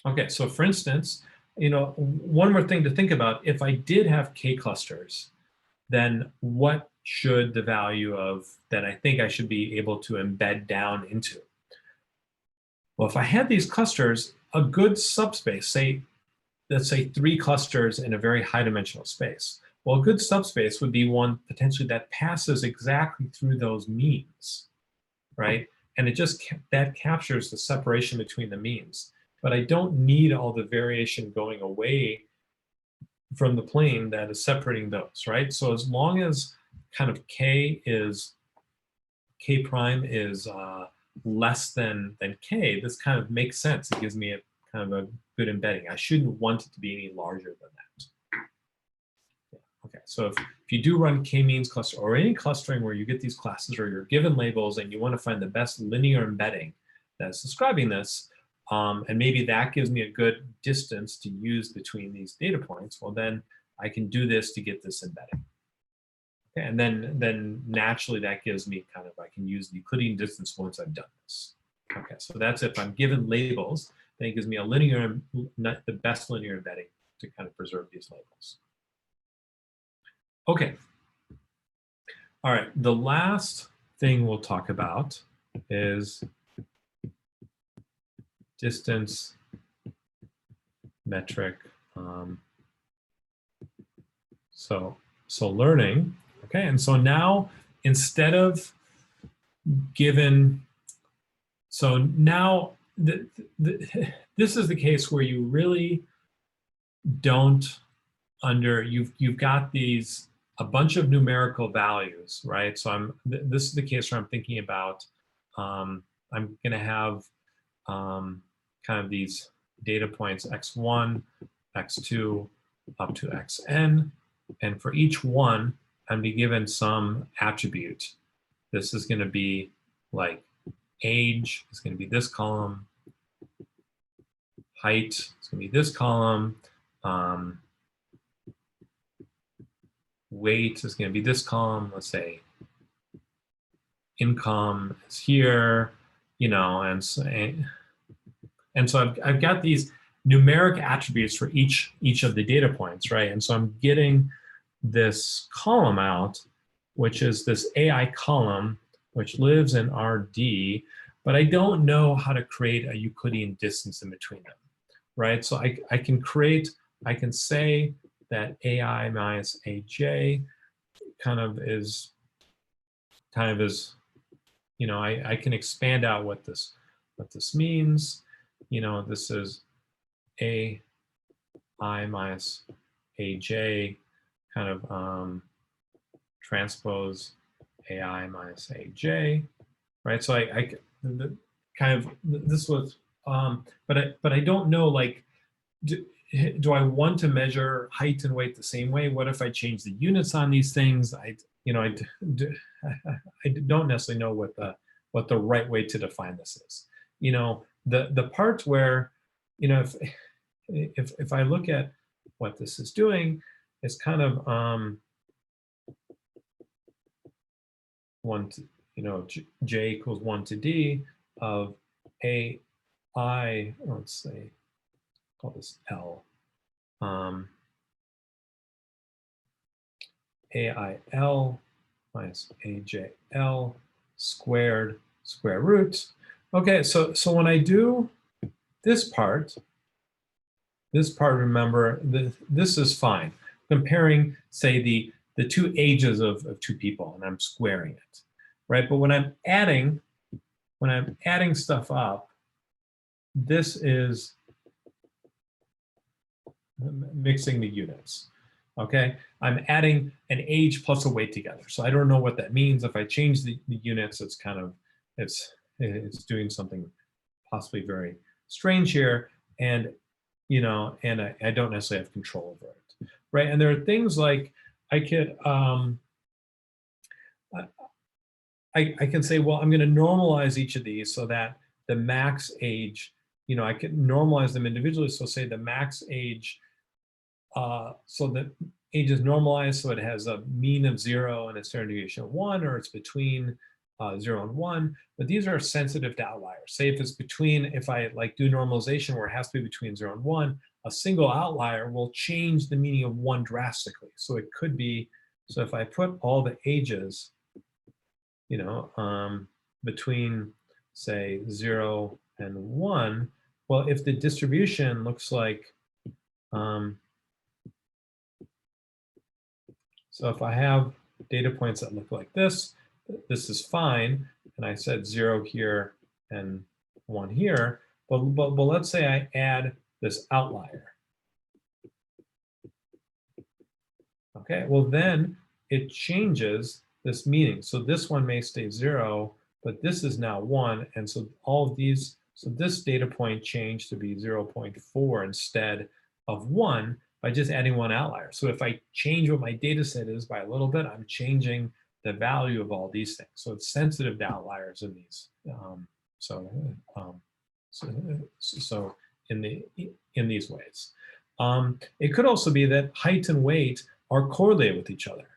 Okay, so for instance, one more thing to think about: if I did have k clusters, then what should the value of that I think I should be able to embed down into? Well, if I had these clusters, a good subspace, let's say 3 clusters in a very high dimensional space. Well, a good subspace would be one potentially that passes exactly through those means, right? And that captures the separation between the means. But I don't need all the variation going away from the plane that is separating those, right? So as long as kind of k prime is less than k, this kind of makes sense. It gives me a kind of a good embedding. I shouldn't want it to be any larger than that. Yeah. Okay, so if you do run k-means cluster or any clustering where you get these classes or you're given labels and you want to find the best linear embedding that's describing this, and maybe that gives me a good distance to use between these data points, well then I can do this to get this embedding. Okay, and then naturally that gives me kind of, I can use the Euclidean distance once I've done this. Okay, so that's if I'm given labels, then it gives me a linear, the best linear embedding to kind of preserve these labels. Okay. All right, the last thing we'll talk about is distance metric. So learning, okay, and so now instead of given, so now this is the case where you really don't you've got these, a bunch of numerical values, right? So this is the case where I'm thinking about, I'm going to have kind of these data points x1, x2, up to xn. And for each one, I'm be given some attribute. This is going to be like age is going to be this column. Height is going to be this column. Weight is going to be this column. Let's say income is here, you know, and so I've got these numeric attributes for each of the data points, right? And so I'm getting this column out, which is this AI column, which lives in RD, but I don't know how to create a Euclidean distance in between them, right? So I can say that AI minus AJ kind of is, you know, I can expand out what this means. You know, this is AI minus AJ kind of transpose AI minus AJ, right? So this was, but I don't know, like, do I want to measure height and weight the same way? What if I change the units on these things? I don't necessarily know what the right way to define this is. You know, the part where, you know, if I look at what this is doing, it's kind of one to, you know, J equals 1 to D of AI, or let's say, call this L. AIL minus AJL squared square root. Okay, so when I do this part, remember, this is fine. Comparing, say, the two ages of two people, and I'm squaring it, right? But when I'm adding stuff up, this is mixing the units. Okay, I'm adding an age plus a weight together. So I don't know what that means. If I change the units, it's kind of, it's doing something possibly very strange here. And, you know, and I don't necessarily have control over it, right? And there are things like I could, I can say, well, I'm going to normalize each of these so that the max age, you know, I can normalize them individually. So say the max age, so the age is normalized, so it has a mean of 0 and a standard deviation of 1, or it's between 0 and 1. But these are sensitive to outliers. Say if it's between, if I like do normalization where it has to be between 0 and 1, a single outlier will change the meaning of 1 drastically. So it could be, so if I put all the ages, you know, between, say, 0 and 1, well, if the distribution looks like, so if I have data points that look like this is fine. And I said 0 here and 1 here, but let's say I add this outlier. Okay, well then it changes this meaning. So this one may stay 0, but this is now 1. And so all of these, so this data point changed to be 0.4 instead of 1 by just adding 1 outlier. So if I change what my data set is by a little bit, I'm changing the value of all these things. So it's sensitive to outliers in these. So in these ways. It could also be that height and weight are correlated with each other.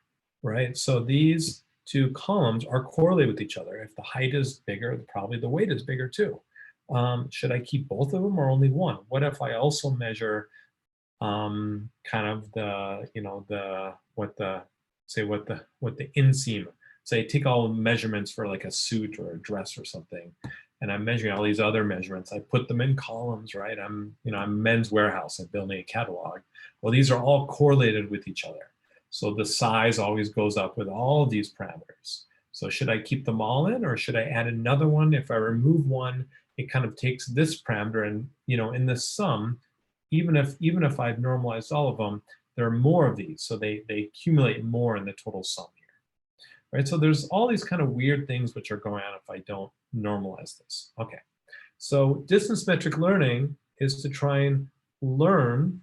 right? So these two columns are correlated with each other. If the height is bigger, probably the weight is bigger too. Should I keep both of them or only one? What if I also measure kind of the, you know, what the inseam, say take all the measurements for like a suit or a dress or something, and I'm measuring all these other measurements. I put them in columns, right? I'm Men's Warehouse, I'm building a catalog. Well, these are all correlated with each other. So the size always goes up with all of these parameters. So should I keep them all in, or should I add another one? If I remove one, it kind of takes this parameter and, in the sum, even if I've normalized all of them, there are more of these. So they accumulate more in the total sum here. Right? So there's all these kind of weird things which are going on if I don't normalize this. Okay. So distance metric learning is to try and learn.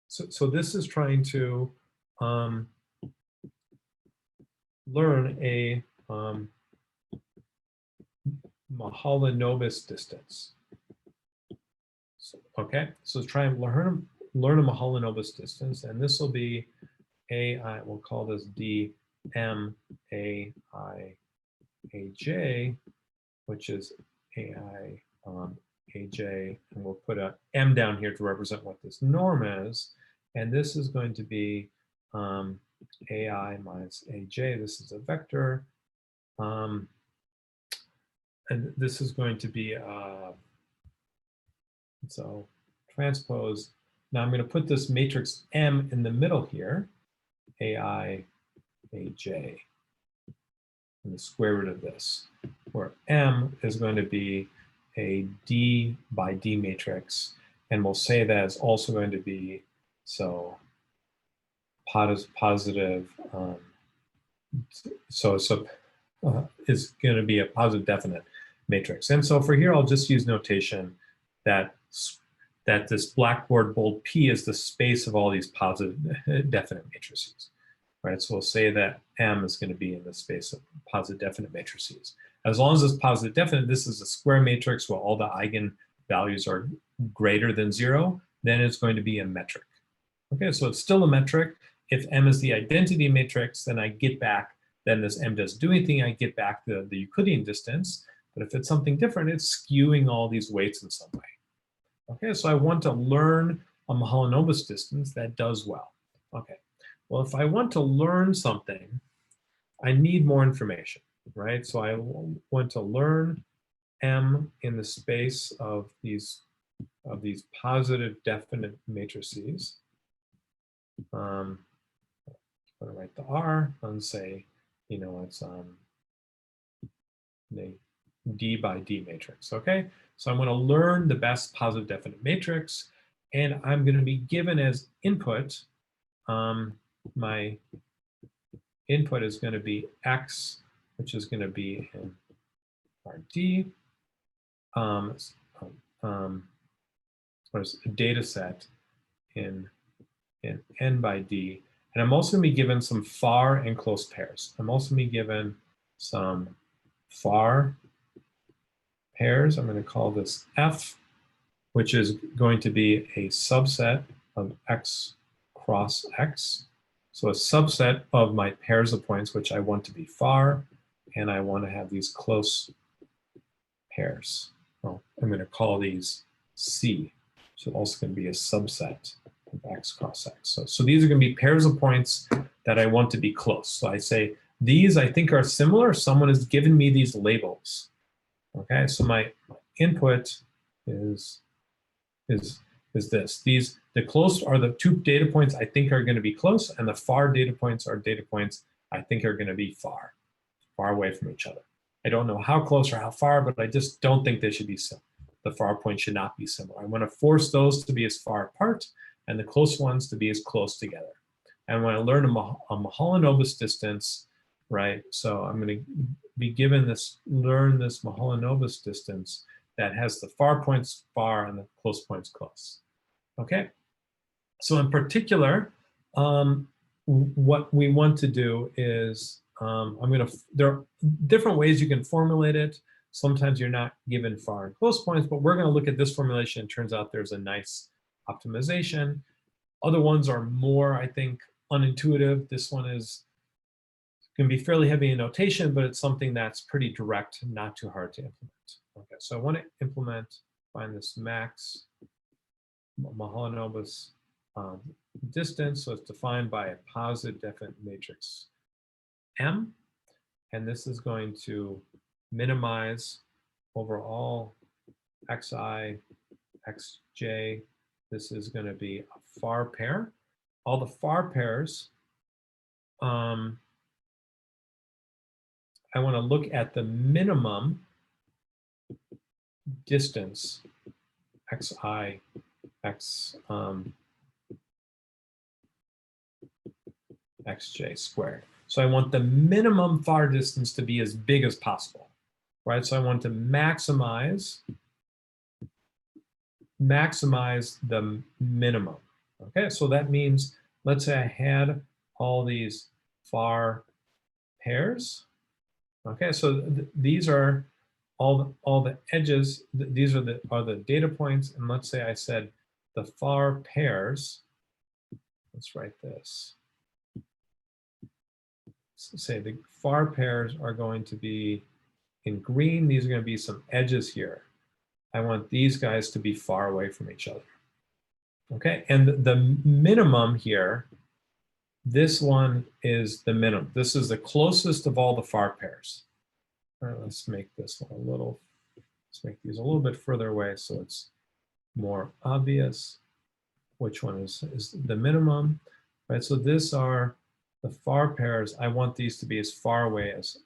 So this is trying to learn a Mahalanobis distance. Okay, so try and learn a Mahalanobis distance, and this will be AI, we'll call this D M A I A J, which is AI A J, and we'll put a M down here to represent what this norm is, and this is going to be AI minus AJ. This is a vector, and this is going to be so transpose. Now I'm going to put this matrix M in the middle here, AI, AJ, and the square root of this, where M is going to be a D by D matrix, and we'll say that it's also going to be positive. Is going to be a positive definite matrix. And so for here, I'll just use notation that this blackboard bold P is the space of all these positive definite matrices, right? So we'll say that M is going to be in the space of positive definite matrices. As long as it's positive definite, this is a square matrix where all the eigenvalues are greater than 0, then it's going to be a metric. Okay, so it's still a metric. If M is the identity matrix, then I get back, then this M doesn't do anything, I get back the Euclidean distance. But if it's something different, it's skewing all these weights in some way. Okay, so I want to learn a Mahalanobis distance that does well. Okay, well, if I want to learn something, I need more information, right? So I want to learn M in the space of these positive definite matrices. I'm going to write the R and say, it's the D by D matrix, okay? So I'm going to learn the best positive definite matrix, and I'm going to be given as input, my input is going to be X, which is going to be in RD, there's a data set in N by D, and I'm also going to be given some far and close pairs. I'm also going to be given some far pairs. I'm going to call this F, which is going to be a subset of X cross X. So a subset of my pairs of points, which I want to be far, and I want to have these close pairs. Well, I'm going to call these C. So also going to be a subset of X cross X. So these are going to be pairs of points that I want to be close. So I say, these I think are similar. Someone has given me these labels. Okay, so my input is this. The close are the two data points I think are going to be close, and the far data points are data points I think are going to be far away from each other. I don't know how close or how far, but I just don't think they should be similar. The far points should not be similar. I want to force those to be as far apart and the close ones to be as close together. And when I learn a Mahalanobis distance, right? So I'm going to be given learn this Mahalanobis distance that has the far points far and the close points close. Okay. So in particular, what we want to do is, there are different ways you can formulate it. Sometimes you're not given far and close points, but we're going to look at this formulation. It turns out there's a nice optimization. Other ones are more, I think, unintuitive. This one is going to be fairly heavy in notation, but it's something that's pretty direct, not too hard to implement. Okay, so I want to find this max Mahalanobis distance. So it's defined by a positive definite matrix M. And this is going to minimize over all xi, xj. This is going to be a far pair. All the far pairs, I want to look at the minimum distance xi, xj squared. So I want the minimum far distance to be as big as possible, right? So I want to maximize the minimum. Okay, so that means, let's say I had all these far pairs. Okay, so these are all the edges. These are the data points, and let's say I said the far pairs. Let's write this. Say the far pairs are going to be in green. These are going to be some edges here. I want these guys to be far away from each other. Okay, and the minimum here, this one is the minimum. This is the closest of all the far pairs. All right, let's make this one let's make these a little bit further away so it's more obvious which one is the minimum, right? So these are the far pairs. I want these to be as far away as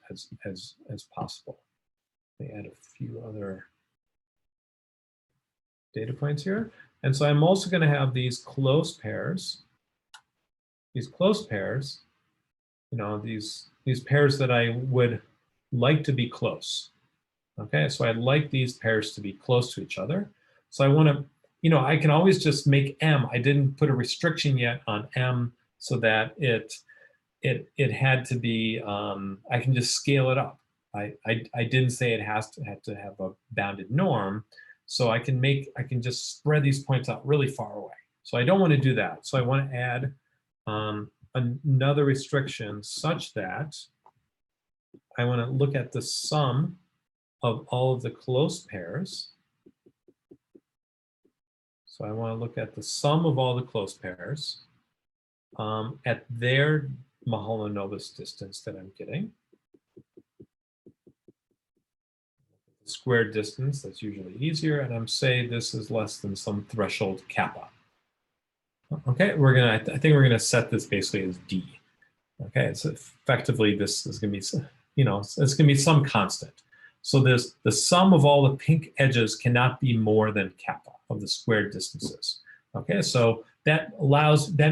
possible. Let me add a few other data points here. And so I'm also going to have these close pairs. These close pairs, you know, these pairs that I would like to be close. Okay, so I'd like these pairs to be close to each other. So I want to, you know, I can always just make M. I didn't put a restriction yet on M so that it had to be, I can just scale it up. I didn't say it had to have a bounded norm. So I can just spread these points out really far away. So I don't want to do that. So I want to add another restriction such that I want to look at the sum of all of the close pairs. So I want to look at the sum of all the close pairs at their Mahalanobis distance that I'm getting. Squared distance, that's usually easier, and I'm saying this is less than some threshold kappa. Okay, I think we're gonna set this basically as D. Okay, so effectively this is gonna be, you know, it's gonna be some constant. So the sum of all the pink edges cannot be more than kappa of the squared distances. Okay, so that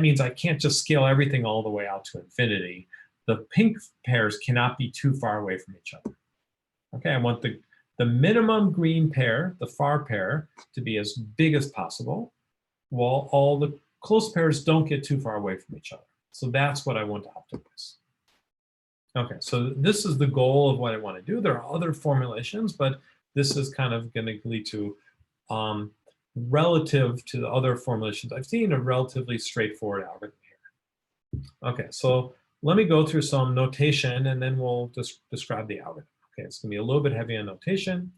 means I can't just scale everything all the way out to infinity. The pink pairs cannot be too far away from each other. Okay, I want the minimum green pair, the far pair, to be as big as possible, while all the close pairs don't get too far away from each other. So that's what I want to optimize. Okay, so this is the goal of what I want to do. There are other formulations, but this is kind of going to lead to, relative to the other formulations I've seen, a relatively straightforward algorithm here. Okay, so let me go through some notation and then we'll just describe the algorithm. Okay, it's going to be a little bit heavy on notation.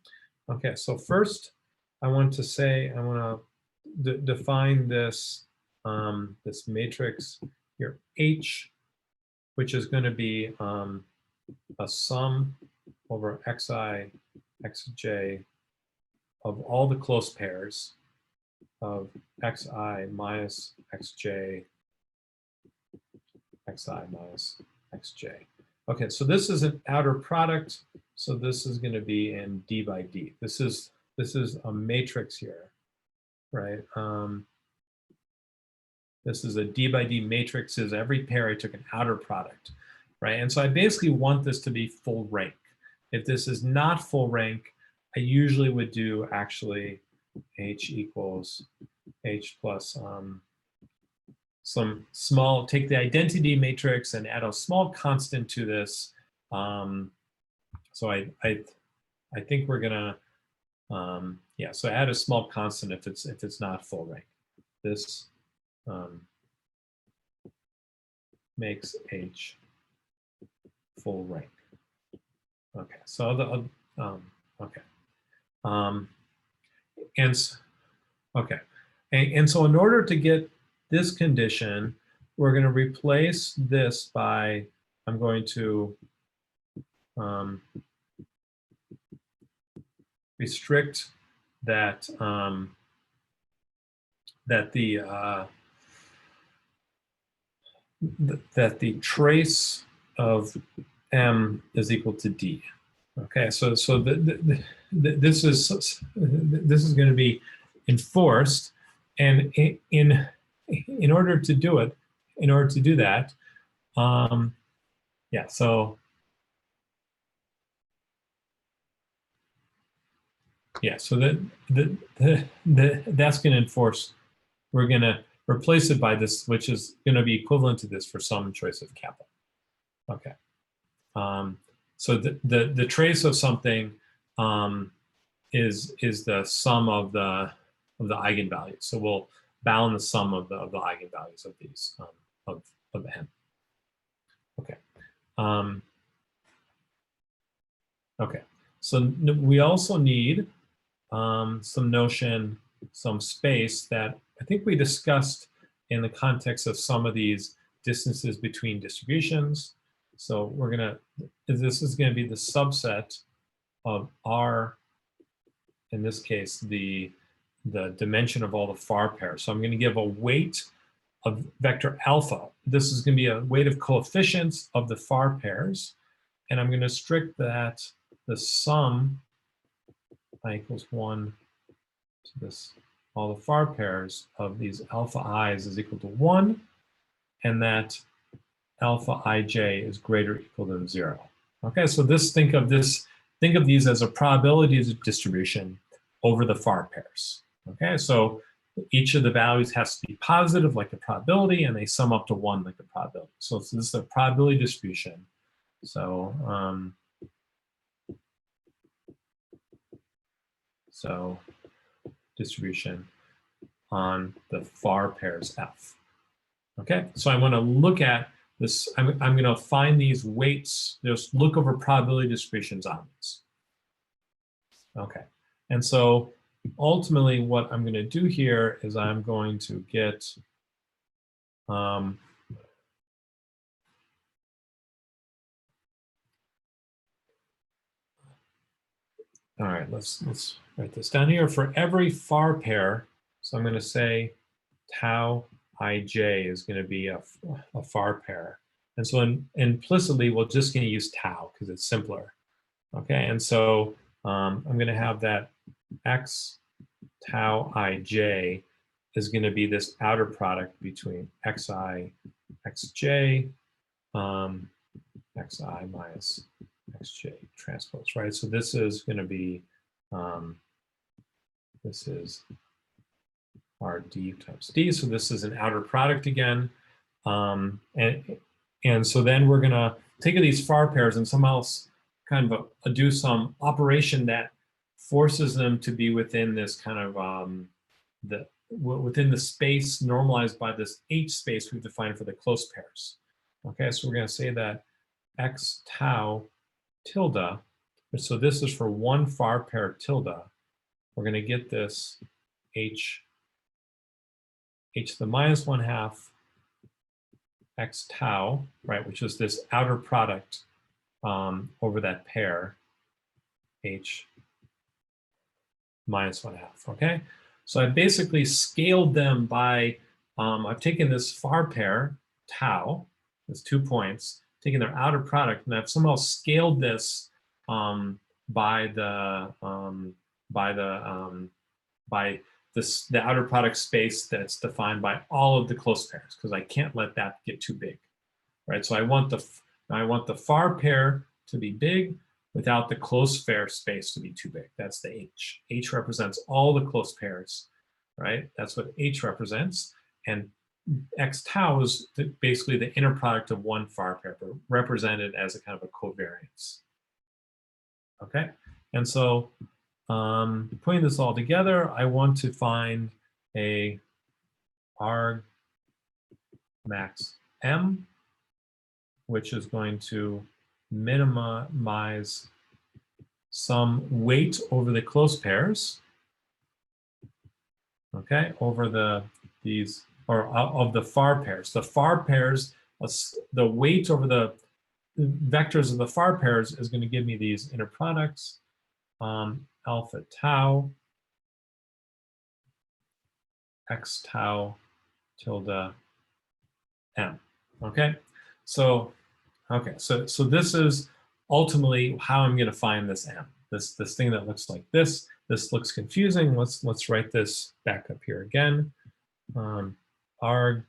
Okay, so first I want to define this, this matrix here, H, which is going to be a sum over xi, xj of all the close pairs of xi minus xj, xi minus xj. Okay, so this is an outer product. So this is going to be in d by d. This is a matrix here, right? This is a d by d matrix. Is every pair I took an outer product, right? And so I basically want this to be full rank. If this is not full rank, I usually would do actually H equals H plus some small, take the identity matrix and add a small constant to this. So I think we're gonna, yeah, so add a small constant if it's not full rank. This makes H full ring. Okay, so the okay, and so in order to get this condition, we're going to replace this by, I'm going to restrict that that the trace of M is equal to D. Okay, so this is going to be enforced, and in order to do it, in order to do that, yeah, so yeah, so that's going to enforce. We're going to replace it by this, which is going to be equivalent to this for some choice of kappa. Okay. So the trace of something is the sum of the eigenvalues. So we'll bound the sum of the eigenvalues of these of n. Okay. Okay. So we also need some space that I think we discussed in the context of some of these distances between distributions. So we're gonna, this is gonna be the subset of R, in this case, the dimension of all the far pairs. So I'm gonna give a weight of vector alpha. This is gonna be a weight of coefficients of the far pairs. And I'm gonna strict that the sum I equals 1 to this, all the far pairs of these alpha i's is equal to 1, and that alpha ij is greater or equal than 0. Okay, so think of these as a probability distribution over the far pairs. Okay, so each of the values has to be positive like the probability, and they sum up to 1 like the probability. So this is a probability distribution. So distribution on the far pairs F. Okay, so I want to look at this. I'm going to find these weights, just look over probability distributions on these. Okay, and so ultimately what I'm going to do here is I'm going to get all right, let's write this down here. For every far pair, so I'm going to say tau ij is going to be a far pair. And so implicitly, we're just going to use tau because it's simpler. Okay, and so I'm going to have that x tau ij is going to be this outer product between xi, xj, xi minus xj transpose, right? So this is going to be, this is rd times d. So this is an outer product again. And so then we're going to take these far pairs and somehow kind of do some operation that forces them to be within this kind of within the space normalized by this H space we've defined for the close pairs. Okay, so we're going to say that x tau tilde, so this is for one far pair tilde, we're going to get this h to the minus 1/2 x tau, right, which is this outer product over that pair, h minus 1/2, okay? So I basically scaled them by, I've taken this far pair, tau, there's 2 points, taken their outer product, and I've somehow scaled this by the outer product space that's defined by all of the close pairs, because I can't let that get too big, right? So I want the far pair to be big without the close pair space to be too big. That's the H. H represents all the close pairs, right? That's what H represents. And x tau is basically the inner product of one far pair, but represented as a kind of a covariance. Okay, and so putting this all together, I want to find a arg max M, which is going to minimize some weight over the close pairs, okay, over these, or of the far pairs. The far pairs, the weight over the vectors of the far pairs is going to give me these inner products, alpha tau, x tau tilde m. Okay, so this is ultimately how I'm going to find this m. This thing that looks like this. This looks confusing. Let's write this back up here again. Arg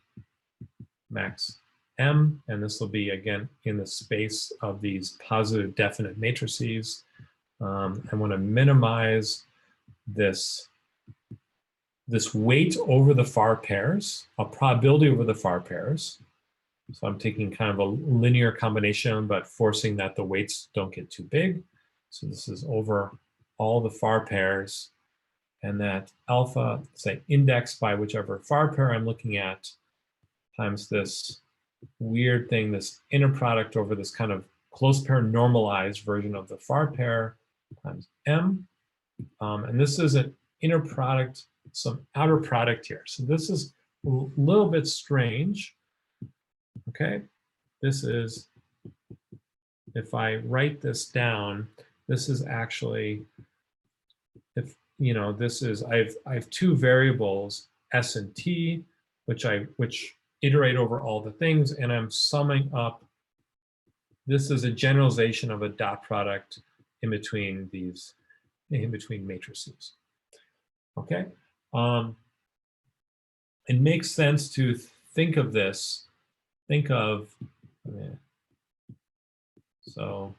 max m, and this will be again in the space of these positive definite matrices. I want to minimize this weight over the far pairs, a probability over the far pairs. So I'm taking kind of a linear combination, but forcing that the weights don't get too big. So this is over all the far pairs, and that alpha, say, indexed by whichever far pair I'm looking at, times this weird thing, this inner product over this kind of close pair normalized version of the far pair, times m. And this is an inner product, some outer product here. So this is a little bit strange. Okay, this is, if I write this down, this is actually, if you know, this is, I have two variables, s and t, which iterate over all the things, and I'm summing up. This is a generalization of a dot product in between these, in between matrices. Okay, it makes sense to think of this. Think of, so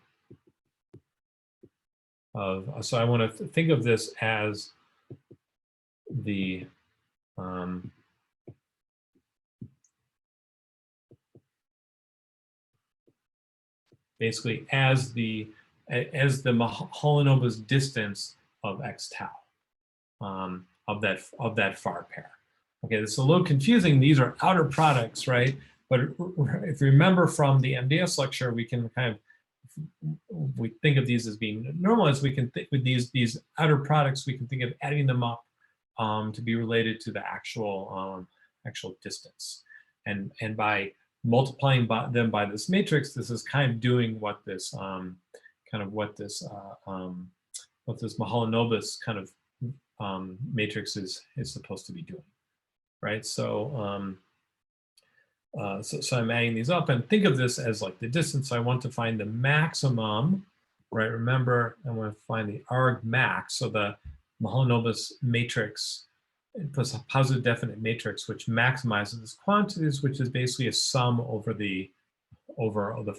I want to think of this as the basically as the Mahalanobis distance of x tau of that far pair. Okay, this is a little confusing. These are outer products, right? But if you remember from the MDS lecture, we can kind of, we think of these as being normalized. We can think with these outer products, we can think of adding them up to be related to the actual distance, and by multiplying them by this matrix, this is kind of doing what this what this Mahalanobis kind of matrix is supposed to be doing, right? So so I'm adding these up, and think of this as like the distance. So I want to find the maximum, right? Remember, I want to find the arg max. So the Mahalanobis matrix, it puts a positive definite matrix which maximizes this quantities, which is basically a sum over the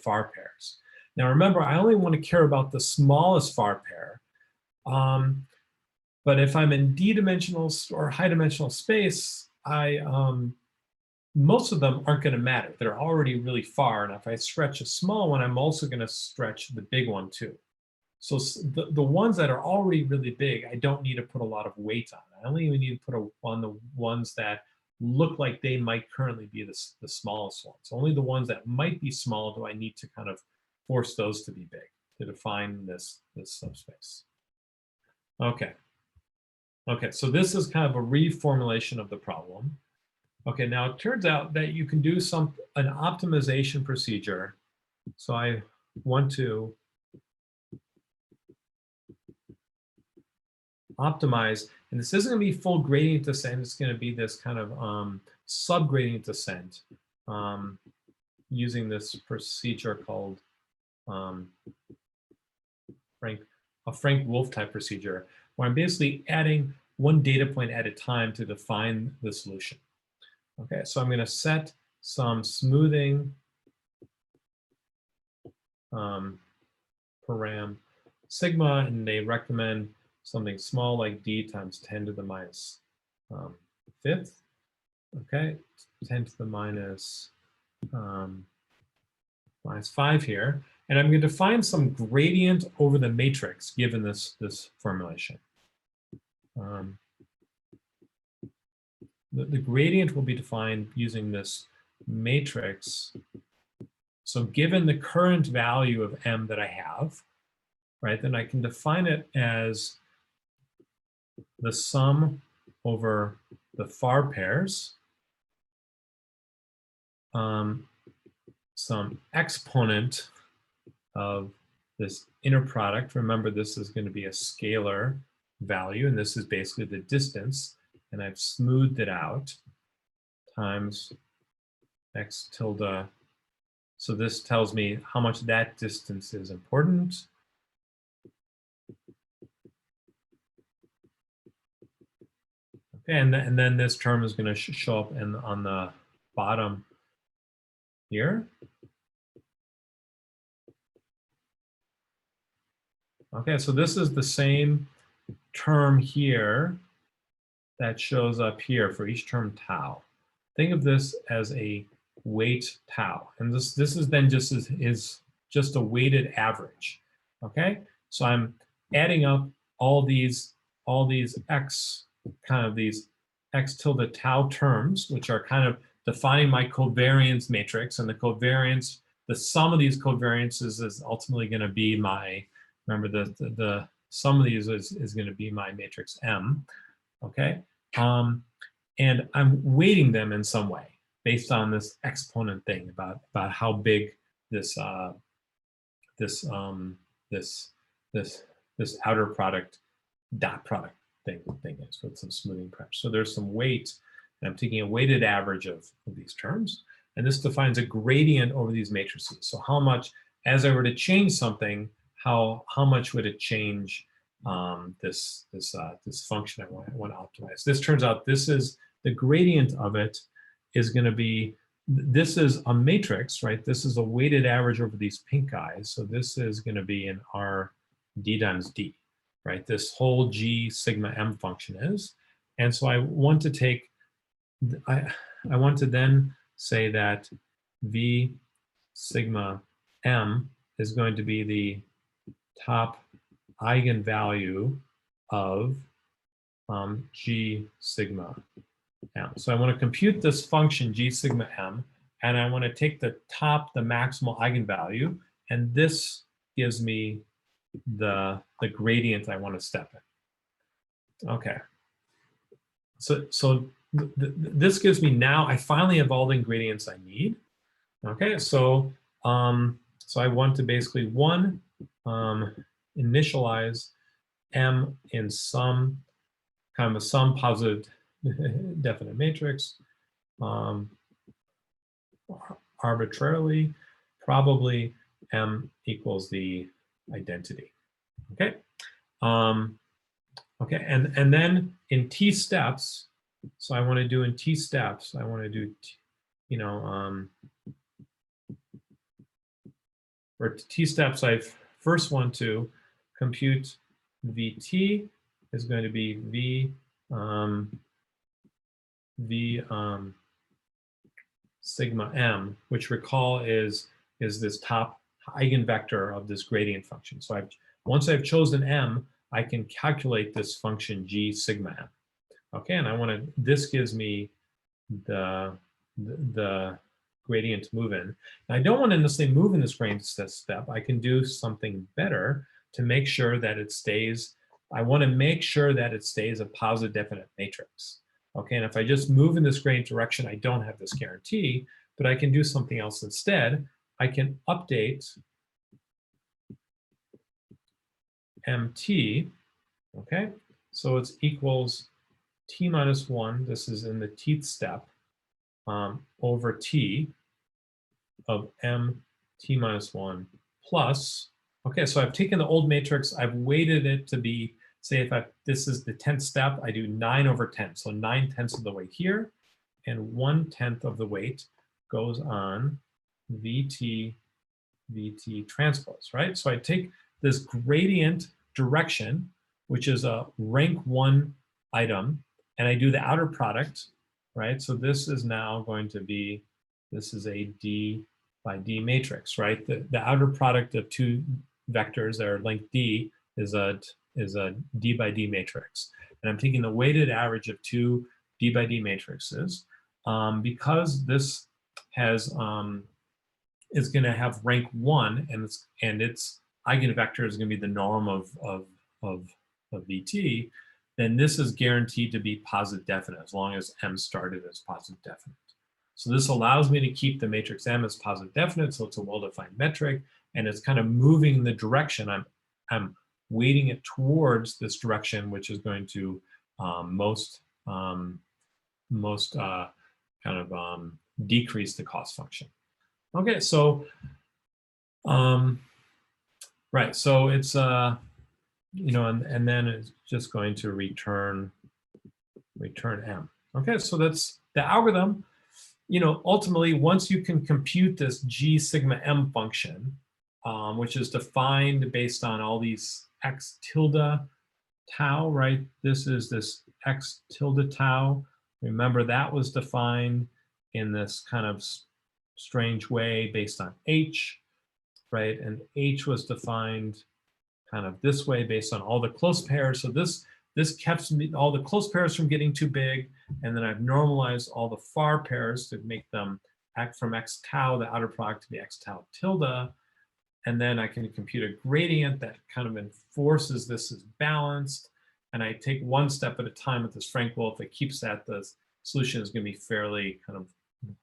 far pairs. Now remember, I only want to care about the smallest far pair. But if I'm in d-dimensional or high-dimensional space, most of them aren't going to matter. They're already really far, and if I stretch a small one, I'm also going to stretch the big one too. So the ones that are already really big, I don't need to put a lot of weight on. I only even need to put on the ones that look like they might currently be the smallest ones. Only the ones that might be small do I need to kind of force those to be big to define this subspace. Okay. Okay, so this is kind of a reformulation of the problem. Okay, now it turns out that you can do an optimization procedure. So I want to optimize, and this isn't going to be full gradient descent. It's going to be this kind of subgradient descent using this procedure called a Frank-Wolfe type procedure, where I'm basically adding one data point at a time to define the solution. Okay, so I'm going to set some smoothing param sigma, and they recommend something small like d times 10 to the minus fifth. Okay, 10 to the minus 5 here. And I'm going to define some gradient over the matrix given this formulation. The gradient will be defined using this matrix So given the current value of M that I have, right, then I can define it as the sum over the far pairs, some exponent of this inner product. Remember, this is going to be a scalar value, and this is basically the distance, and I've smoothed it out, times x tilde. So this tells me how much that distance is important. Okay, and then this term is going to show up on the bottom here. Okay, so this is the same term here that shows up here for each term tau. Think of this as a weight tau, and this is then just just a weighted average. Okay, so I'm adding up all these x x tilde tau terms, which are kind of defining my covariance matrix, and the sum of these covariances is ultimately going to be my, remember the sum of these is going to be my matrix M. Okay, and I'm weighting them in some way based on this exponent thing about how big this outer product dot product thing is with some smoothing pressure. So there's some weight, and I'm taking a weighted average of these terms, and this defines a gradient over these matrices. So how much, as I were to change something, how much would it change this function I want to optimize? This turns out this is the gradient of it is going to be, this is a matrix, right? This is a weighted average over these pink guys. So this is going to be an R d times d, right? This whole G sigma M function is. And so I want to take, I want to then say that V sigma M is going to be the top eigenvalue of G sigma M. So I want to compute this function G sigma M, and I want to take the maximal eigenvalue, and this gives me the gradient I want to step in. Okay. So this gives me, now I finally have all the ingredients I need. Okay, so so I want to basically initialize M in some kind of a sum positive definite matrix arbitrarily, probably M equals the identity. Okay. Okay, and then in T steps, so I want to do in T steps, I want to do, for T steps, I first want to compute VT is going to be V sigma M, which recall is this top eigenvector of this gradient function. So once I've chosen M, I can calculate this function G sigma M. Okay, and this gives me the gradient move in. And I don't want to necessarily move in this gradient step. I can do something better to make sure that it stays. I want to make sure that it stays a positive definite matrix. Okay, and if I just move in this gradient direction, I don't have this guarantee, but I can do something else instead. I can update MT, okay? So it's equals T minus 1, this is in the Tth step, over T of MT minus 1 plus, okay, so I've taken the old matrix, I've weighted it to be, say if this is the 10th step, I do 9 over 10, so 9/10 of the weight here, and 1/10 of the weight goes on VT transpose, right? So I take this gradient direction, which is a rank 1 item, and I do the outer product, right? So this is now going to be, this is a D by D matrix, right? The outer product of two vectors that are length D is a D by D matrix. And I'm taking the weighted average of two D by D matrices. Because this has is going to have rank 1, and its eigenvector is going to be the norm of VT, then this is guaranteed to be positive definite as long as M started as positive definite. So this allows me to keep the matrix M as positive definite, so it's a well-defined metric, and it's kind of moving the direction. I'm weighting it towards this direction, which is going to decrease the cost function. Okay, so right, so it's and then it's just going to return M. Okay, so that's the algorithm. Ultimately, once you can compute this G sigma M function, which is defined based on all these X tilde tau, right? This is this X tilde tau. Remember, that was defined in this kind of strange way based on H, right? And H was defined kind of this way based on all the close pairs. So this kept all the close pairs from getting too big, and then I've normalized all the far pairs to make them act from X tau, the outer product, to be X tau tilde. And then I can compute a gradient that kind of enforces this as balanced. And I take one step at a time with this Frank-Wolf. If it keeps that, the solution is going to be fairly kind of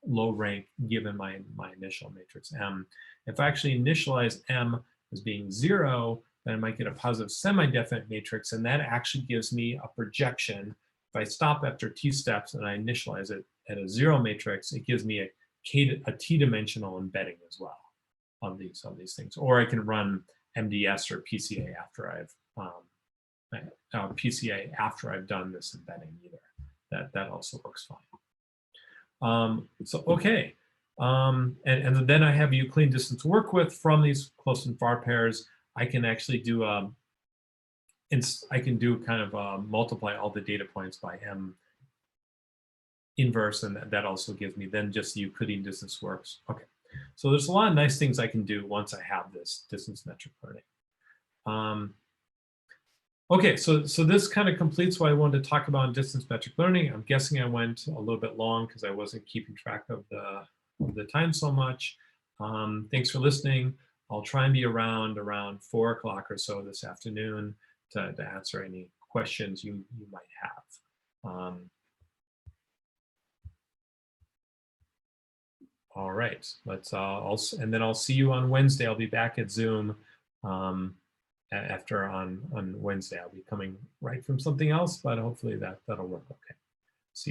low rank given my initial matrix M. If I actually initialize M as being 0, then I might get a positive semi-definite matrix, and that actually gives me a projection. If I stop after T steps and I initialize it at a 0 matrix, it gives me a T-dimensional embedding as well of these things. Or I can run MDS or PCA after I've done this embedding either. That also works fine. So okay, and then I have Euclidean distance to work with from these close and far pairs. I can actually do multiply all the data points by M inverse, and that also gives me then just the Euclidean distance works. Okay, so there's a lot of nice things I can do once I have this distance metric learning. Okay, so this kind of completes what I wanted to talk about in distance metric learning. I'm guessing I went a little bit long because I wasn't keeping track of the time so much. Thanks for listening. I'll try and be around 4 o'clock or so this afternoon to answer any questions you might have. All right, let's and then I'll see you on Wednesday. I'll be back at Zoom on Wednesday. I'll be coming right from something else, but hopefully that'll work okay.